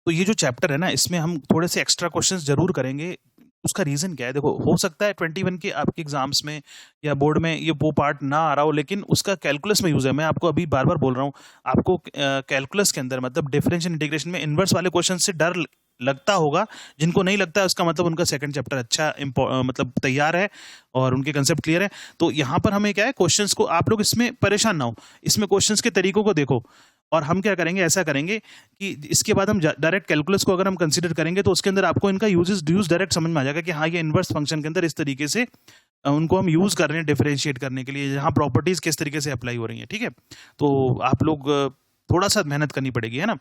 तो ये जो चैप्टर है ना, इसमें हम थोड़े से एक्स्ट्रा क्वेश्चंस जरूर करेंगे। उसका रीजन क्या है, देखो हो सकता है 21 के आपके एग्जाम्स में या बोर्ड में ये वो पार्ट ना आ रहा हो, लेकिन उसका कैलकुलस में यूज है। मैं आपको अभी बार बार बोल रहा हूँ, आपको कैलकुलस के अंदर मतलब डिफरेंशियल इंटीग्रेशन में इनवर्स वाले क्वेश्चन से डर लगता होगा। जिनको नहीं लगता है उसका मतलब उनका सेकंड चैप्टर अच्छा मतलब तैयार है और उनके कंसेप्ट क्लियर है। तो यहाँ पर हमें क्या है, क्वेश्चंस को आप लोग इसमें परेशान ना हो, इसमें क्वेश्चंस के तरीकों को देखो। और हम क्या करेंगे, ऐसा करेंगे कि इसके बाद हम डायरेक्ट कैलकुलस को अगर हम कंसीडर करेंगे तो उसके अंदर आपको इनका यूज डायरेक्ट समझ में आ जाएगा कि हाँ, ये इनवर्स फंक्शन के अंदर इस तरीके से उनको हम यूज कर रहे हैं डिफरेंशिएट करने के लिए, जहाँ प्रॉपर्टीज किस तरीके से अप्लाई हो रही हैं। ठीक है, तो आप लोग थोड़ा सा मेहनत करनी पड़ेगी, है ना।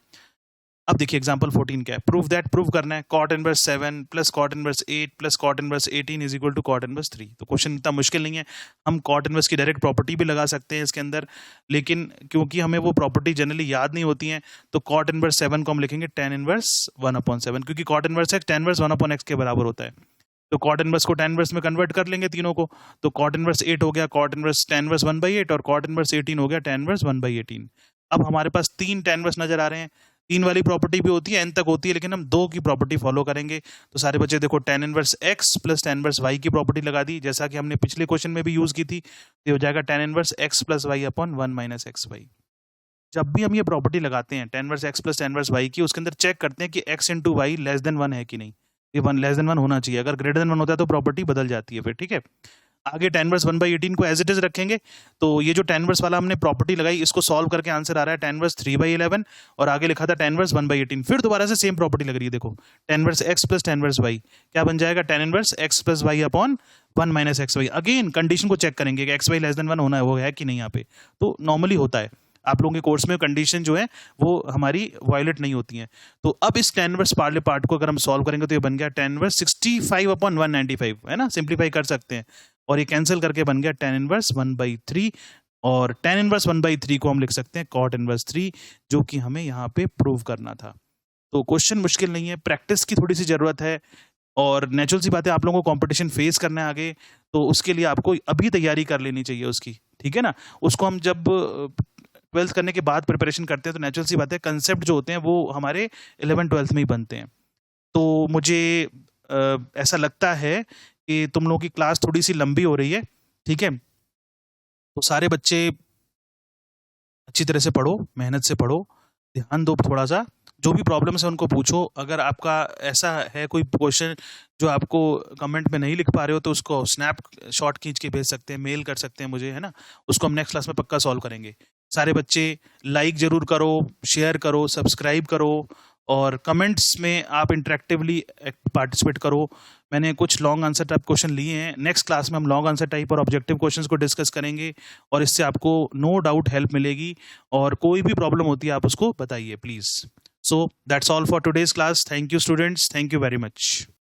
अब देखिए एग्जांपल 14 क्या है, प्रूव दैट, प्रूव करना है cot inverse 7 plus cot inverse 8 plus cot inverse 18 is equal to cot inverse 3। तो क्वेश्चन इतना मुश्किल नहीं है, हम cot इनवर्स की डायरेक्ट प्रॉपर्टी भी लगा सकते हैं इसके अंदर, लेकिन क्योंकि हमें वो प्रॉपर्टी जनरली याद नहीं होती है, तो cot इनवर्स 7 को हम लिखेंगे tan इनवर्स 1/7, क्योंकि cot inverse x tan inverse 1/x के बराबर होता है। तो cot इनवर्स को tan इनवर्स में कन्वर्ट कर लेंगे तीनों को, तो cot इनवर्स 8 हो गया cot इनवर्स tan इनवर्स 1/8 और cot इनवर्स 18 हो गया tan इनवर्स 1/18। अब हमारे पास 3 tan इनवर्स नजर आ रहे हैं। 3 वाली प्रॉपर्टी भी होती है, n तक होती है, लेकिन हम 2 की प्रॉपर्टी फॉलो करेंगे। तो सारे बच्चे देखो tan inverse x plus tan inverse y की प्रॉपर्टी लगा दी, जैसा कि हमने पिछले क्वेश्चन में भी यूज की थी। ये हो जाएगा tan inverse x plus y upon 1 minus xy। जब भी हम ये प्रॉपर्टी लगाते हैं tan inverse x plus tan inverse y की, उसके अंदर चेक करते हैं कि x into y less than 1 है कि नहीं। ये 1 लेस देन 1 होना चाहिए, अगर ग्रेटर देन 1 होता है तो प्रॉपर्टी बदल जाती है फिर। ठीक है, आगे tan इनवर्स 1/18 को एज इट इज रखेंगे। तो ये जो tan इनवर्स वाला हमने प्रॉपर्टी लगाई, इसको सॉल्व करके आंसर आ रहा है tan इनवर्स 3/11, और आगे लिखा था tan इनवर्स 1/18। फिर दोबारा से सेम प्रॉपर्टी लग रही है, देखो tan inverse x plus tan inverse y क्या बन जाएगा, tan inverse x plus y upon 1 minus xy। Again condition को चेक करेंगे कि xy लेस देन 1 होना है, वो है कि नहीं यहाँ पे। तो नॉर्मली होता है, आप लोगों के कोर्स में कंडीशन जो है वो हमारी वायलेट नहीं होती है। तो अब इस tan इनवर्स पार्ले पार्ट को अगर हम सॉल्व करेंगे तो ये बन गया tan इनवर्स 65/195, है ना, सिंप्लीफाई कर सकते हैं, और ये कैंसिल करके बन गया tan इनवर्स 1/3, और tan इनवर्स 1/3 को हम लिख सकते हैं cot इनवर्स 3, जो कि हमें यहाँ पे प्रूव करना था। तो क्वेश्चन मुश्किल नहीं है, प्रैक्टिस की थोड़ी सी जरूरत है, और नेचुरल सी बात है, आप लोगों को कंपटीशन फेस करना है आगे, तो उसके लिए आपको अभी तैयारी कर लेनी चाहिए उसकी। ठीक है ना, उसको हम जब 12th करने के बाद प्रिपरेशन करते हैं तो नेचुरल सी बात है, कंसेप्ट जो होते हैं वो हमारे 11th-12th में ही बनते हैं। तो मुझे ऐसा लगता है कि तुम लोगों की क्लास थोड़ी सी लंबी हो रही है। ठीक है, तो सारे बच्चे अच्छी तरह से पढ़ो, मेहनत से पढ़ो, ध्यान दो थोड़ा सा, जो भी प्रॉब्लम्स है उनको पूछो। अगर आपका ऐसा है कोई क्वेश्चन जो आपको कमेंट में नहीं लिख पा रहे हो, तो उसको स्नैप शॉट खींच के भेज सकते हैं, मेल कर सकते हैं मुझे, है ना। उसको हम नेक्स्ट क्लास में पक्का सॉल्व करेंगे। सारे बच्चे लाइक जरूर करो, शेयर करो, सब्सक्राइब करो, और कमेंट्स में आप इंटरेक्टिवली पार्टिसिपेट करो। मैंने कुछ लॉन्ग आंसर टाइप क्वेश्चन लिए हैं, नेक्स्ट क्लास में हम लॉन्ग आंसर टाइप और ऑब्जेक्टिव क्वेश्चंस को डिस्कस करेंगे और इससे आपको नो डाउट हेल्प मिलेगी। और कोई भी प्रॉब्लम होती है आप उसको बताइए please. So that's all for today's class. Thank you students, thank you very much.